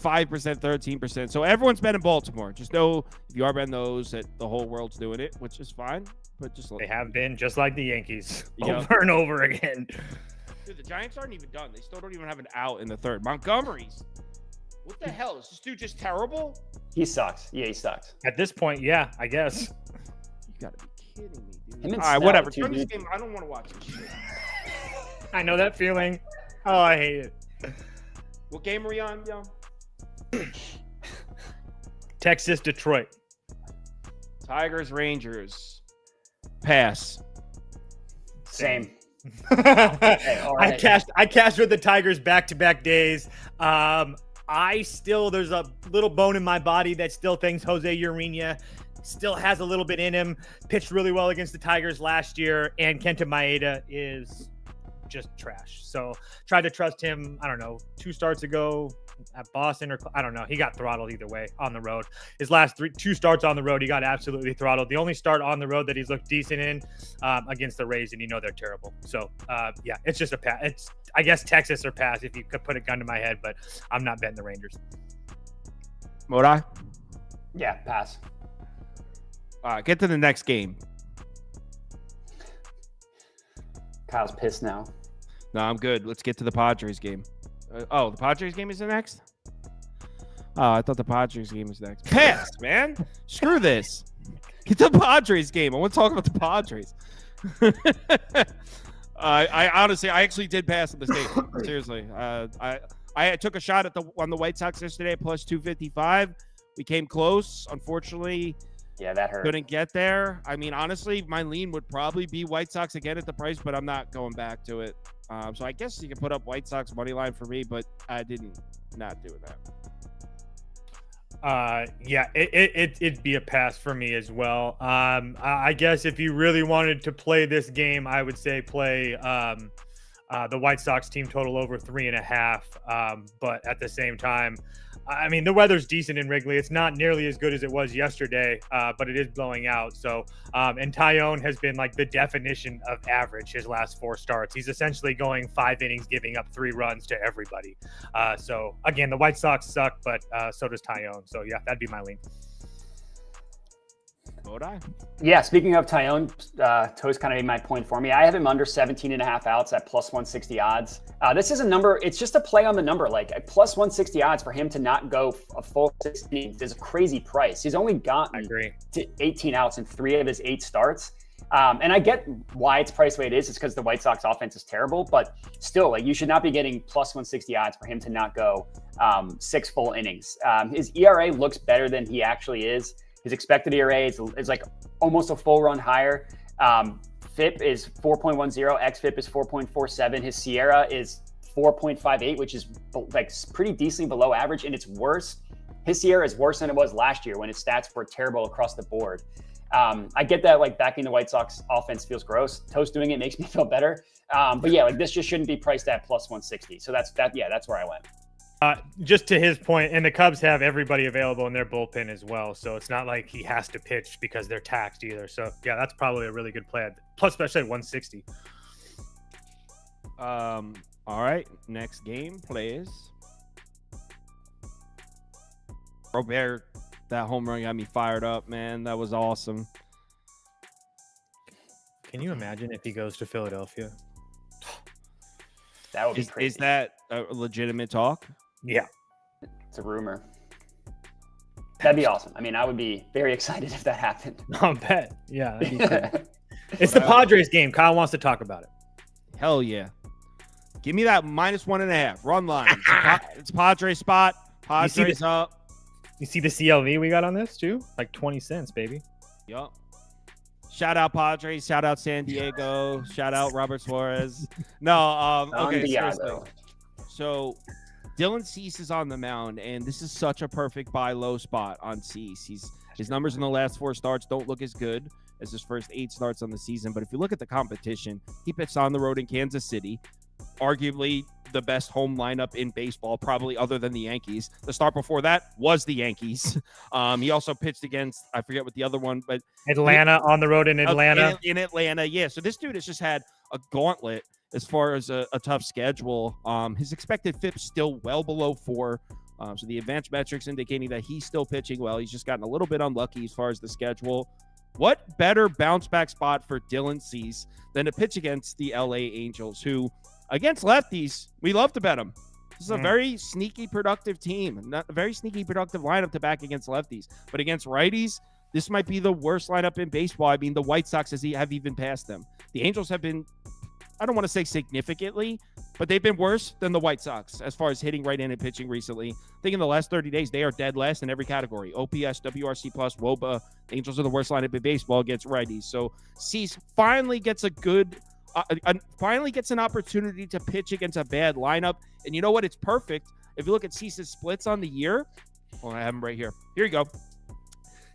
13%. So everyone's betting Baltimore. Just know if you are betting those that the whole world's doing it, which is fine. But just They have been just like the Yankees Yep. over and over again. Dude, the Giants aren't even done. They still don't even have an out in the third. Montgomery's. What the hell? Is this dude just terrible? He sucks. Yeah, he sucks. At this point, yeah, I guess. You gotta be kidding me, dude. Him and All right, Snell, whatever. too, Turn this dude. game. I don't want to watch this shit. I know that feeling. Oh, I hate it. What game are we on, yo? Texas, Detroit. Tigers, Rangers. Pass. Same. All right. I cashed with the Tigers back-to-back days. There's a little bone in my body that still thinks Jose Urena still has a little bit in him. Pitched really well against the Tigers last year, and Kenta Maeda is just trash. So tried to trust him, I don't know, 2 starts ago at Boston, or I don't know. He got throttled either way on the road. His last 2 starts on the road, he got absolutely throttled. The only start on the road that he's looked decent in against the Rays, and you know they're terrible. So yeah, it's just a pass. It's, I guess, Texas or pass if you could put a gun to my head, but I'm not betting the Rangers. Modi? Yeah, pass. All right, get to the next game. Kyle's pissed now. No, I'm good. Let's get to the Padres game. The Padres game is the next? Oh, I thought the Padres game was next. Pass, man. Screw this. Get to the Padres game. I want to talk about the Padres. I honestly, I actually did pass on this game. Seriously. I took a shot on the White Sox yesterday at plus 255. We came close. Unfortunately, Yeah, that hurt. couldn't get there. I mean, honestly, my lean would probably be White Sox again at the price, but I'm not going back to it. So I guess you can put up White Sox money line for me, but I didn't not doing that. Yeah, it'd be a pass for me as well. I guess if you really wanted to play this game, I would say play the White Sox team total over 3.5. But at the same time, I mean, the weather's decent in Wrigley. It's not nearly as good as it was yesterday, but it is blowing out. So, and Tyone has been like the definition of average his last 4 starts. He's essentially going 5 innings, giving up 3 runs to everybody. So again, the White Sox suck, but so does Tyone. So yeah, that'd be my lean. Modi? Yeah, speaking of Tyone, Toast kind of made my point for me. I have him under 17.5 outs at plus 160 odds. This is a number, it's just a play on the number. Like at plus 160 odds for him to not go a full 6 innings is a crazy price. He's only gotten to 18 outs in 3 of his 8 starts. And I get why it's priced the way it is. It's because the White Sox offense is terrible, but still, like, you should not be getting plus 160 odds for him to not go 6 full innings. His ERA looks better than he actually is. His expected ERA is like almost a full run higher. FIP is 4.10. XFIP is 4.47. His Sierra is 4.58, which is like pretty decently below average. And it's worse. His Sierra is worse than it was last year when his stats were terrible across the board. I get that, like, backing the White Sox offense feels gross. Toast doing it makes me feel better. But yeah, like, this just shouldn't be priced at plus 160. So that's where I went. Just to his point, and the Cubs have everybody available in their bullpen as well, so it's not like he has to pitch because they're taxed either. So yeah, that's probably a really good play. Plus, especially at 160. All right, next game, please. Robert, that home run got me fired up, man. That was awesome. Can you imagine if he goes to Philadelphia? That would be crazy. Is that a legitimate talk? Yeah. It's a rumor. That'd be awesome. I mean, I would be very excited if that happened. I'll bet. Yeah. That'd be cool. It's the Padres game. Kyle wants to talk about it. Hell yeah. Give me that minus 1.5 run line. It's Padres spot. Padres up. You see the CLV we got on this too? Like 20 cents, baby. Yup. Shout out Padres. Shout out San Diego. Shout out Robert Suarez. No, okay, seriously. So Dylan Cease is on the mound, and this is such a perfect buy low spot on Cease. His numbers in the last 4 starts don't look as good as his first 8 starts on the season, but if you look at the competition, he pitched on the road in Kansas City, arguably the best home lineup in baseball, probably other than the Yankees. The start before that was the Yankees. He also pitched against, I forget what the other one, but Atlanta on the road in Atlanta. In Atlanta, yeah. So this dude has just had a gauntlet as far as a tough schedule. His expected FIP's still well below 4. So the advanced metrics indicating that he's still pitching well. He's just gotten a little bit unlucky as far as the schedule. What better bounce back spot for Dylan Cease than to pitch against the LA Angels, who against lefties, we love to bet them. This is a very sneaky, productive team, not a very sneaky, productive lineup to back against lefties. But against righties, this might be the worst lineup in baseball. I mean, the White Sox have even passed them. The Angels have been, I don't want to say significantly, but they've been worse than the White Sox as far as hitting right-handed pitching recently. I think in the last 30 days, they are dead last in every category. OPS, WRC+, WOBA. The Angels are the worst lineup in baseball against righties. So Cease finally gets finally gets an opportunity to pitch against a bad lineup. And you know what? It's perfect. If you look at Cease's splits on the year, well, I have them right here. Here you go.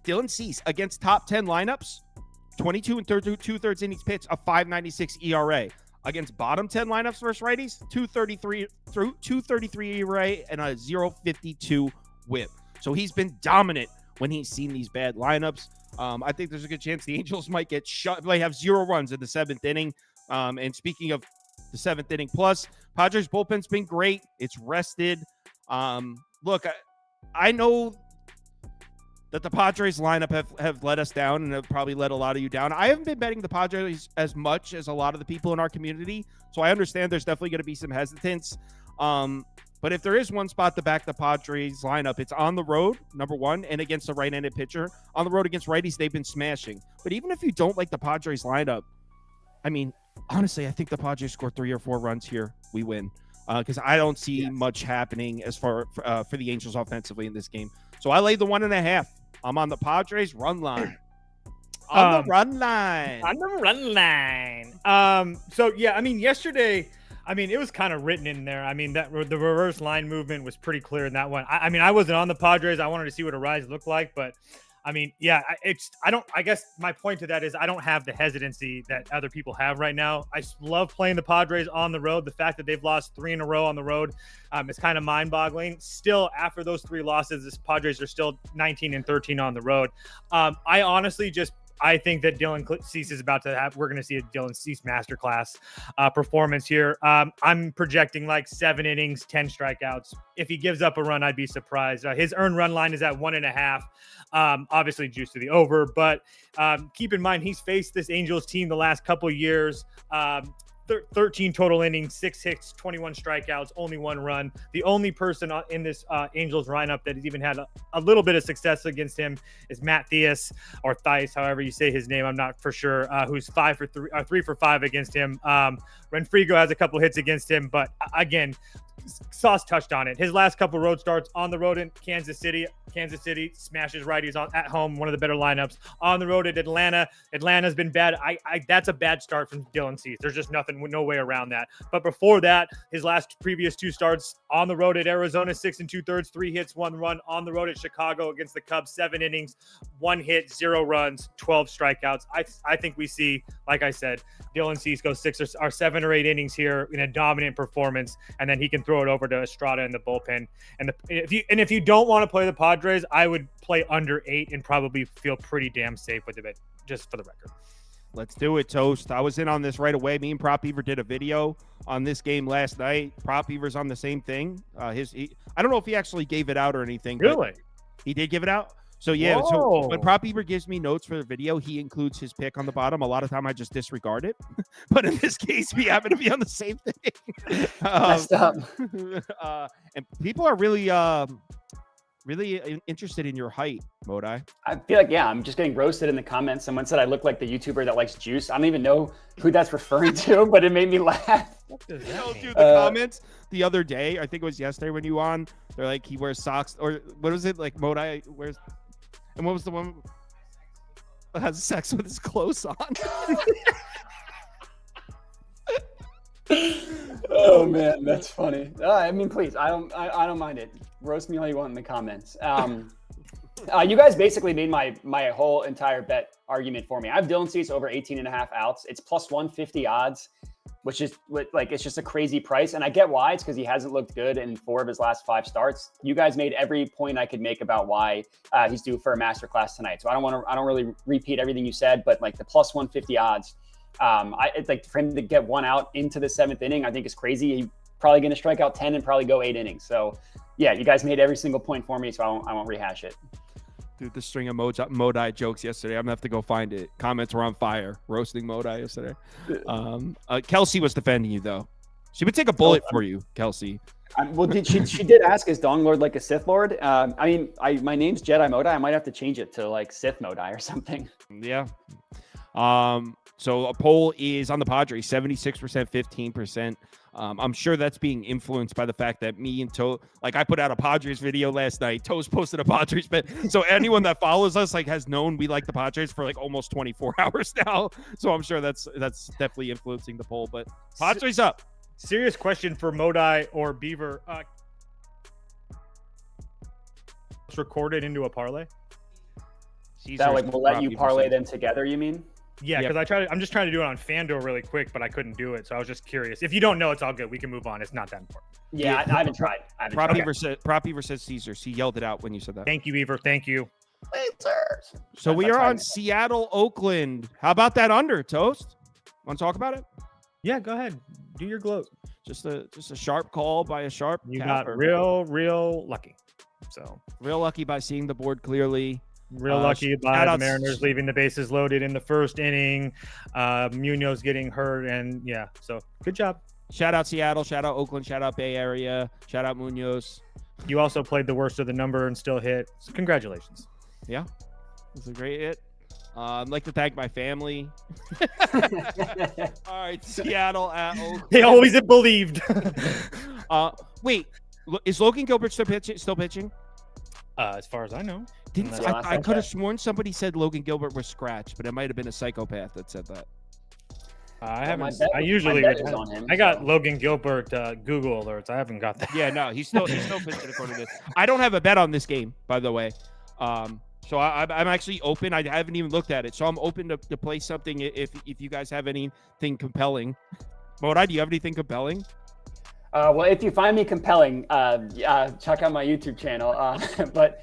Dylan Cease against top 10 lineups, 22 and 2/3 innings pitched, a 5.96 ERA. Against bottom 10 lineups versus righties, 2.33 ERA and a 0.52 WHIP. So he's been dominant when he's seen these bad lineups. I think there's a good chance the Angels might get shut. They have 0 runs in the 7th inning. And speaking of the 7th inning plus, Padres bullpen's been great. It's rested. Look, I know that the Padres lineup have let us down and have probably let a lot of you down. I haven't been betting the Padres as much as a lot of the people in our community, so I understand there's definitely going to be some hesitance. But if there is one spot to back the Padres lineup, it's on the road, number one, and against a right-handed pitcher. On the road against righties, they've been smashing. But even if you don't like the Padres lineup, I mean, honestly, I think the Padres score 3 or 4 runs here. We win. Because I don't see much happening as far for the Angels offensively in this game. So I laid the 1.5. I'm on the Padres run line. On the run line. So, yeah, I mean, yesterday, it was kind of written in there. I mean, that the reverse line movement was pretty clear in that one. I wasn't on the Padres. I wanted to see what a rise looked like, but I guess my point to that is I don't have the hesitancy that other people have right now. I love playing the Padres on the road. The fact that they've lost 3 in a row on the road is kind of mind-boggling. Still, after those 3 losses, the Padres are still 19 and 13 on the road. I think that Dylan Cease is about to we're going to see a Dylan Cease masterclass performance here. I'm projecting like 7 innings, 10 strikeouts. If he gives up a run, I'd be surprised. His earned run line is at 1.5. Obviously juice to the over, but keep in mind, he's faced this Angels team the last couple of years. 13 total innings, 6 hits, 21 strikeouts, only 1 run. The only person in this Angels lineup that has even had a little bit of success against him is Matt Theus, or Theis, however you say his name. I'm not for sure. Who's 3 for 5 against him. Renfrigo has a couple hits against him, but again, Sauce touched on it. His last couple road starts on the road in Kansas City smashes righties at home, one of the better lineups. On the road at Atlanta, Atlanta's been bad. That's a bad start from Dylan Cease. There's just no way around that. But before that, his previous 2 starts on the road at Arizona, 6 2/3, 3 hits, 1 run. On the road at Chicago against the Cubs, 7 innings, 1 hit, 0 runs, 12 strikeouts. I think we see, like I said, Dylan Cease go 6 or 7 or 8 innings here in a dominant performance, and then he can throw it over to Estrada in the bullpen. If you don't want to play the Padres, I would play under 8 and probably feel pretty damn safe with it, just for the record. Let's do it, Toast. I was in on this right away. Me and Prop Beaver did a video on this game last night. Prop Beaver's on the same thing. I don't know if he actually gave it out or anything. Really? He did give it out? So, yeah. Whoa. So when Prop Beaver gives me notes for the video, he includes his pick on the bottom. A lot of time I just disregard it. But in this case, we happen to be on the same thing. Messed up. And people are really interested in your height, Modai. I feel like, I'm just getting roasted in the comments. Someone said I look like the YouTuber that likes juice. I don't even know who that's referring to, but it made me laugh. Dude, the comments the other day, I think it was yesterday when you were on, They're like he wears socks, or what was it like? Modi wears, and what was the one that has sex with his clothes on? Oh man, that's funny. I mean, please, I don't mind it. Roast me all you want in the comments. You guys basically made my whole entire bet argument for me. I have Dylan Cease over 18.5 outs. It's plus 150 odds, which is like, it's just a crazy price. And I get why. It's because he hasn't looked good in 4 of his last 5 starts. You guys made every point I could make about why he's due for a masterclass tonight. So I don't really repeat everything you said, but like the plus 150 odds, it's like for him to get 1 out into the 7th inning, I think is crazy. He's probably going to strike out 10 and probably go 8 innings. So yeah, you guys made every single point for me, so I won't rehash it. Dude, the string of Modi jokes yesterday. I'm gonna have to go find it. Comments were on fire, roasting Modi yesterday. Kelsey was defending you though. She would take a bullet for you, Kelsey. Well, she did ask, is Dong Lord like a Sith Lord? I mean, my name's Jedi Modi. I might have to change it to like Sith Modi or something. Yeah. So a poll is on the Padres, 76%, 15%. I'm sure that's being influenced by the fact that me and Toe, like I put out a Padres video last night. Toes posted a Padres bet. So anyone that follows us like has known we like the Padres for like almost 24 hours now. So I'm sure that's definitely influencing the poll. But Padres up. Serious question for Modi or Beaver. It's recorded into a parlay. That like will let you parlay them together, you mean? Yeah, because I'm just trying to do it on FanDuel really quick, but I couldn't do it. So I was just curious. If you don't know, it's all good. We can move on. It's not that important. Yeah, I haven't tried. Prop Beaver says Caesars. He yelled it out when you said that. Thank you, Beaver. Thank you. So we are on Seattle, Oakland. How about that under, Toast? Want to talk about it? Yeah, go ahead. Do your gloat. Just a sharp call by a sharp. You got real lucky. So real lucky by seeing the board clearly. Real lucky by the Mariners leaving the bases loaded in the 1st inning. Munoz getting hurt, and yeah, so good job. Shout out Seattle, shout out Oakland, shout out Bay Area, shout out Munoz. You also played the worst of the number and still hit. So congratulations. Yeah, it's a great hit. I'd like to thank my family. All right, Seattle at Oakland. They always have believed. Wait, is Logan Gilbert still pitching? As far as I know. I could have sworn somebody said Logan Gilbert was scratched, but it might have been a psychopath that said that. I haven't. I usually. I got Logan Gilbert Google alerts. I haven't got that. Yeah, no, he's still pitching according to this. I don't have a bet on this game, by the way. So I'm actually open. I haven't even looked at it, so I'm open to play something if you guys have anything compelling. Modi, do you have anything compelling? Well, if you find me compelling, check out my YouTube channel. But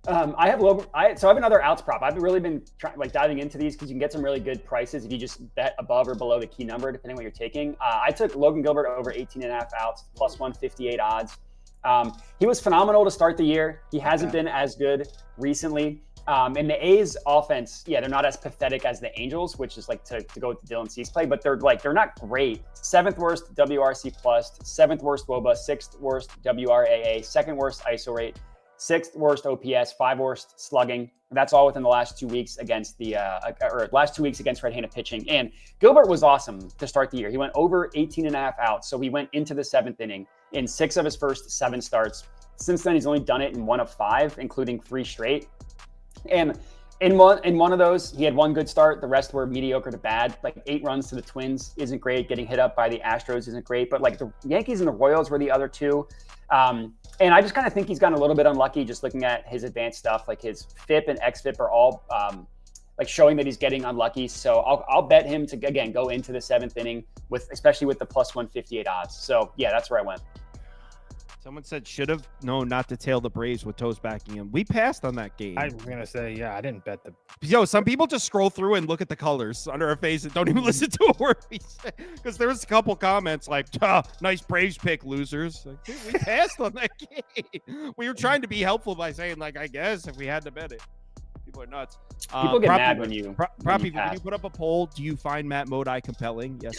I have another outs prop. I've really been diving into these because you can get some really good prices if you just bet above or below the key number, depending on what you're taking. I took Logan Gilbert over 18.5 outs, plus 158 odds. He was phenomenal to start the year. He hasn't been as good recently. And the A's offense, they're not as pathetic as the Angels, which is like to go with the Dylan Cease play, but they're not great. 7th worst WRC plus, 7th worst WOBA, 6th worst WRAA, 2nd worst ISO rate, 6th worst OPS, 5th worst slugging. That's all within the last 2 weeks against right-handed pitching. And Gilbert was awesome to start the year. He went over 18.5 outs. So he went into the 7th inning in 6 of his first 7 starts. Since then, he's only done it in 1 of 5, including 3 straight. And in one of those, he had 1 good start. The rest were mediocre to bad. Like 8 runs to the Twins isn't great. Getting hit up by the Astros isn't great. But like the Yankees and the Royals were the other 2. And I just kind of think he's gotten a little bit unlucky just looking at his advanced stuff. Like his FIP and XFIP are all showing that he's getting unlucky. So I'll bet him to, again, go into the 7th inning especially with the plus 158 odds. So yeah, that's where I went. Someone said should have known not to tail the Braves with Toes backing him. We passed on that game. I was going to say, I didn't bet the... Yo, some people just scroll through and look at the colors under our face and don't even listen to a word we say. Because there was a couple comments like, nice Braves pick, losers. Like, dude, we passed on that game. We were trying to be helpful by saying, like, I guess if we had to bet it. People are nuts. People get mad when you Can you put up a poll? Do you find Matt Modi compelling? Yes.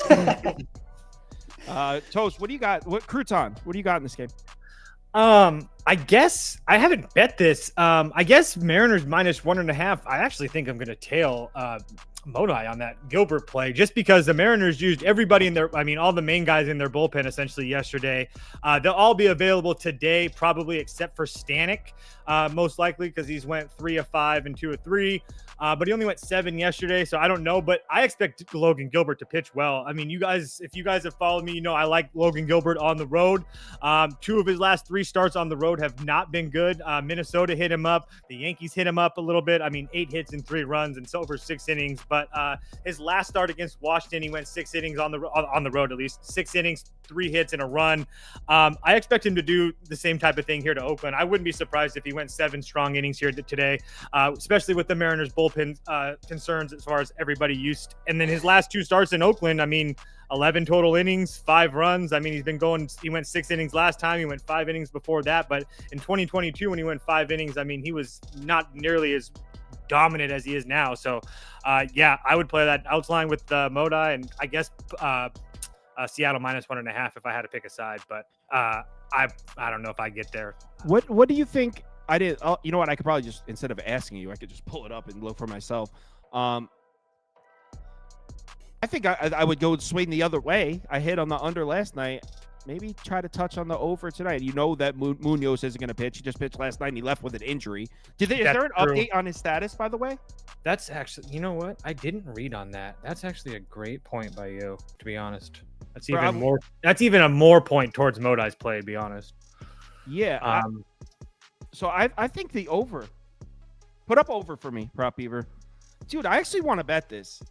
Toast, what do you got? Crouton, what do you got in this game? I I guess I haven't bet this. I guess Mariners minus 1.5. I actually think I'm going to tail Modai on that Gilbert play just because the Mariners used everybody in their, all the main guys in their bullpen essentially yesterday. They'll all be available today, probably except for Stanek, most likely because he's went 3 of 5 and 2 of 3. But he only went 7 yesterday, so I don't know. But I expect Logan Gilbert to pitch well. You guys, if you guys have followed me, I like Logan Gilbert on the road. 2 of his last 3 starts on the road have not been good. Minnesota hit him up. The Yankees hit him up a little bit. 8 hits and 3 runs and so over 6 innings. But his last start against Washington, he went 6 innings on the road, at least 6 innings, 3 hits and a run. I expect him to do the same type of thing here to Oakland. I wouldn't be surprised if he went 7 strong innings here today, especially with the Mariners bullpen concerns as far as everybody used. And then his last 2 starts in Oakland, 11 total innings, 5 runs. He went 6 innings last time. He went 5 innings before that. But in 2022, when he went 5 innings, he was not nearly as dominant as he is now. So, I would play that outline with Modai, and I guess Seattle minus 1.5 if I had to pick a side. But I don't know if I get there. What do you think? I did. Oh, you know what? I could probably just, instead of asking you, I could just pull it up and look for myself. I think I would go swing the other way. I hit on the under last night. Maybe try to touch on the over tonight. You know that Munoz isn't going to pitch. He just pitched last night and he left with an injury. Is there an update on his status, by the way? That's actually, you know what? I didn't read on that. That's actually a great point by you, to be honest. That's even a more point towards Modai's play, to be honest. Yeah. So I think the over. Put up over for me, Prop Beaver. Dude, I actually want to bet this.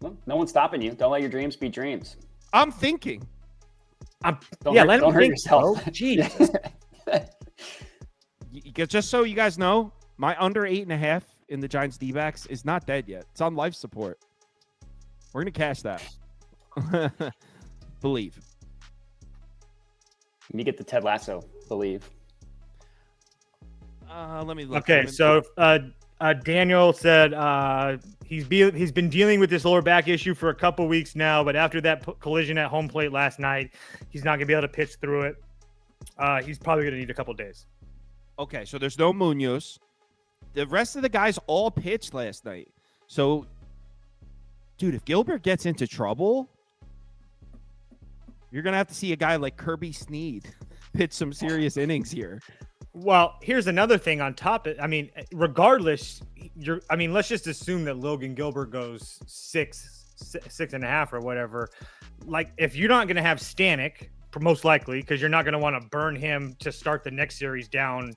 Well, no one's stopping you. Don't let your dreams be dreams. I'm thinking. Don't hurt yourself. Jeez. Just so you guys know, my under 8.5 in the Giants D-backs is not dead yet. It's on life support. We're going to cash that. Believe. You get the Ted Lasso, believe. Let me look. Okay, so Daniel said he's been dealing with this lower back issue for a couple weeks now, but after that collision at home plate last night, he's not going to be able to pitch through it. He's probably going to need a couple days. Okay, so there's no Munoz. The rest of the guys all pitched last night. So, dude, if Gilbert gets into trouble, you're going to have to see a guy like Kirby Snead pitch some serious innings here. Well, here's another thing on top of it. Regardless, let's just assume that Logan Gilbert goes 6.5 or whatever. Like, if you're not going to have Stanek, most likely, because you're not going to want to burn him to start the next series down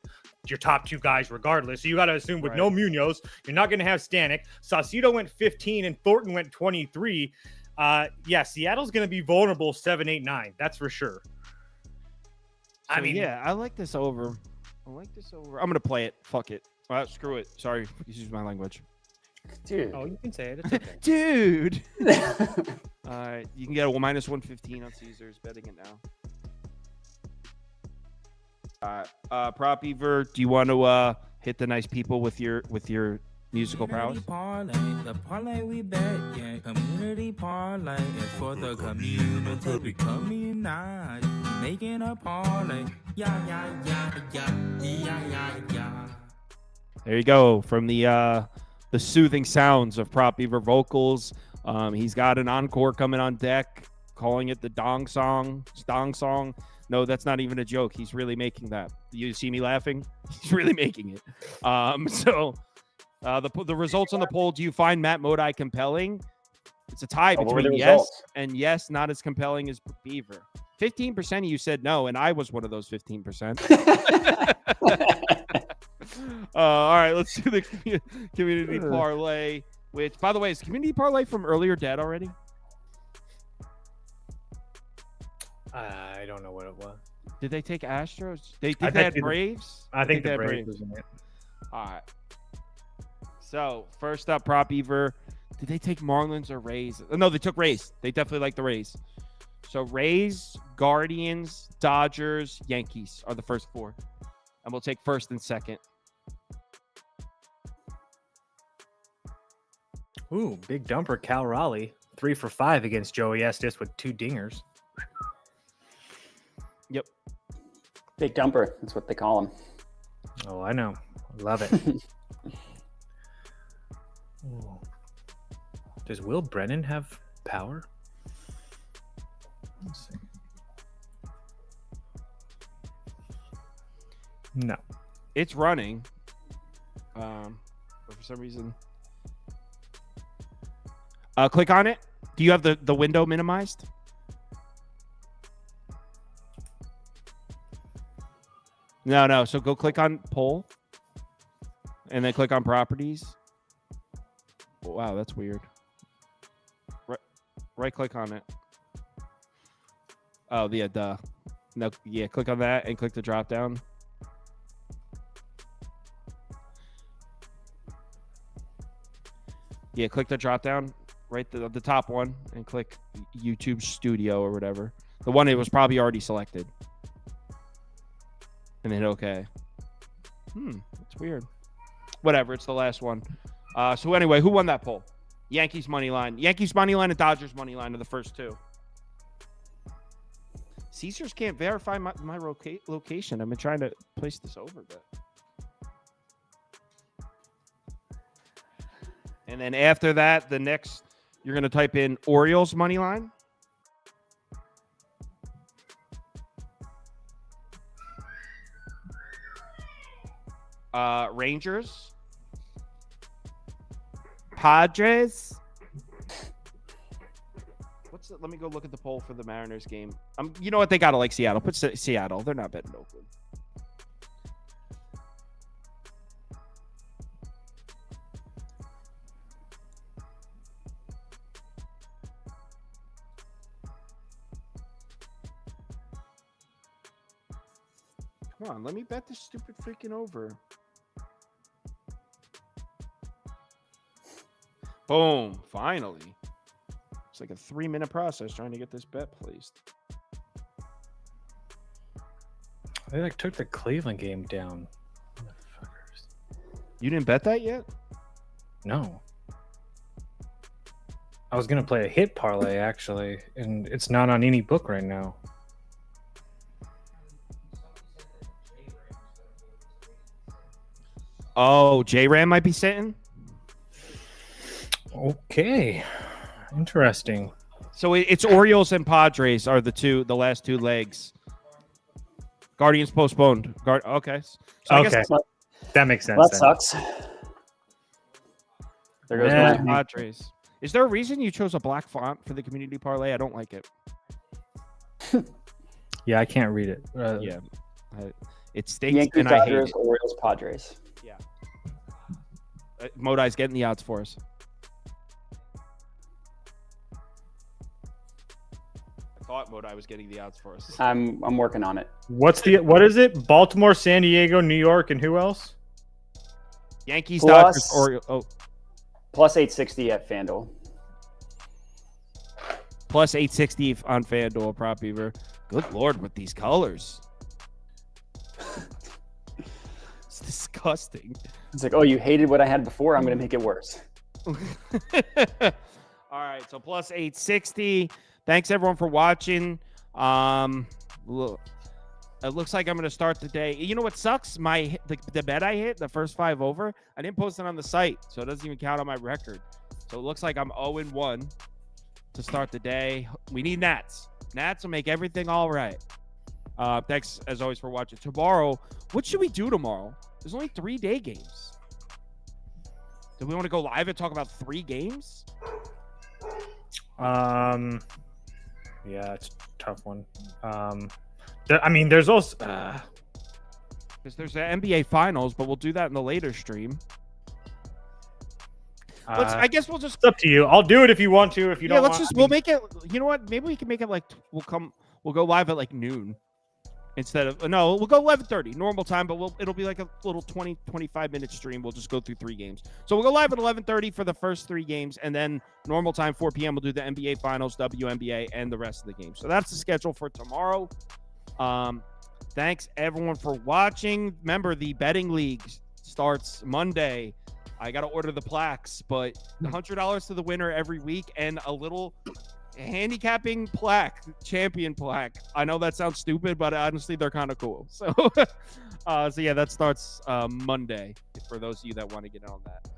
your top 2 guys regardless. So you got to assume with no Munoz, you're not going to have Stanek. Saucedo went 15 and Thornton went 23. Seattle's going to be vulnerable 7, 8, 9. That's for sure. So, I like this over. I'm going to play it. Fuck it. Screw it. Sorry. Excuse my language. Dude. Oh, you can say it. It's okay. Dude. All right. You can get a minus 115 on Caesars. Betting it now. Prop Beaver, do you want to hit the nice people with your musical prowess? The parlay we bet, yeah. Community parlay is for the community. We coming nice, making a parlay. Yeah. There you go. From the soothing sounds of Prop Beaver vocals. He's got an encore coming on deck, calling it the Dong Song. No, that's not even a joke. He's really making that. You see me laughing? He's really making it. The results on the poll, do you find Matt Modai compelling? It's a tie between yes and yes, not as compelling as Beaver. 15% of you said no, and I was one of those 15%. All right, let's do the community parlay, which, by the way, is community parlay from earlier dead already? I don't know what it was. Did they take Astros? They had Braves? I think the Braves was in it. All right. So, first up, Prop Beaver. Did they take Marlins or Rays? No, they took Rays. They definitely like the Rays. So, Rays, Guardians, Dodgers, Yankees are the first 4. And we'll take first and second. Ooh, big dumper, Cal Raleigh. 3 for 5 against Joey Estes with 2 dingers. Yep. Big dumper. That's what they call him. Oh, I know. Love it. Ooh. Does Will Brennan have power? Let's see. No. It's running. But for some reason. Click on it. Do you have the window minimized? No. So go click on poll. And then click on properties. Wow, that's weird. Right click on it. Oh, yeah, duh. No, yeah, click on that and click the drop down. Yeah, click the drop down, right the top one, and click YouTube Studio or whatever. The one it was probably already selected. And hit OK. That's weird. Whatever, it's the last one. So anyway, who won that poll? Yankees money line. Yankees money line and Dodgers money line are the first two. Caesars can't verify my location. I've been trying to place this over, but. And then after that, the next, you're going to type in Orioles money line. Rangers. Padres. Let me go look at the poll for the Mariners game. You know what? They got to like Seattle. Put Seattle. They're not betting Oakland. Come on, let me bet this stupid freaking over. Boom, finally. It's like a 3-minute process trying to get this bet placed. They like took the Cleveland game down. Motherfuckers. You didn't bet that yet? No. I was gonna play a hit parlay actually, and it's not on any book right now. Oh, J-Ram might be sitting? Okay. Interesting. So it's Orioles and Padres are the last two legs. Guardians postponed. Okay. So I guess that makes sense. Well, that sucks. There goes my Padres. Is there a reason you chose a black font for the community parlay? I don't like it. Yeah, I can't read it. Yeah. It stinks Yankees, and I hate Dodgers, it. Orioles, Padres. Yeah. Modai's getting the odds for us. I thought Modai was getting the odds for us. I'm working on it. What is it? Baltimore, San Diego, New York, and who else? Yankees, Plus- Dodgers, Orioles. Oh, Plus 860 at FanDuel. plus 860 on FanDuel, Prop Beaver. Good Lord, with these colors. It's disgusting. It's like, oh, you hated what I had before? I'm going to make it worse. All right, so plus 860. Thanks, everyone, for watching. Look, it looks like I'm going to start the day. You know what sucks? The bet I hit, the first 5 over, I didn't post it on the site, so it doesn't even count on my record. So it looks like I'm 0-1 to start the day. We need Nats. Nats will make everything all right. Thanks, as always, for watching. Tomorrow, what should we do tomorrow? There's only 3 day games. Do we want to go live and talk about 3 games? Yeah, it's a tough one. There's also Because there's the NBA Finals, but we'll do that in the later stream. I guess we'll just. It's up to you. I'll do it if you want to. If you don't, we'll make it. You know what? Maybe we can make it like we'll go live at like noon instead of we'll go 11:30 normal time, but it'll be like a little 20-25 minute stream. We'll just go through 3 games. So we'll go live at 11:30 for the first 3 games, and then normal time 4 p.m. we'll do the NBA Finals, WNBA, and the rest of the games. So that's the schedule for tomorrow. Thanks everyone for watching. Remember, the betting league starts Monday. I got to order the plaques, but $100 to the winner every week and a little handicapping plaque, champion plaque. I know that sounds stupid, but honestly, they're kind of cool. So, yeah, that starts Monday for those of you that want to get on that.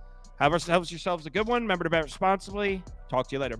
Have yourselves a good one. Remember to bet responsibly. Talk to you later.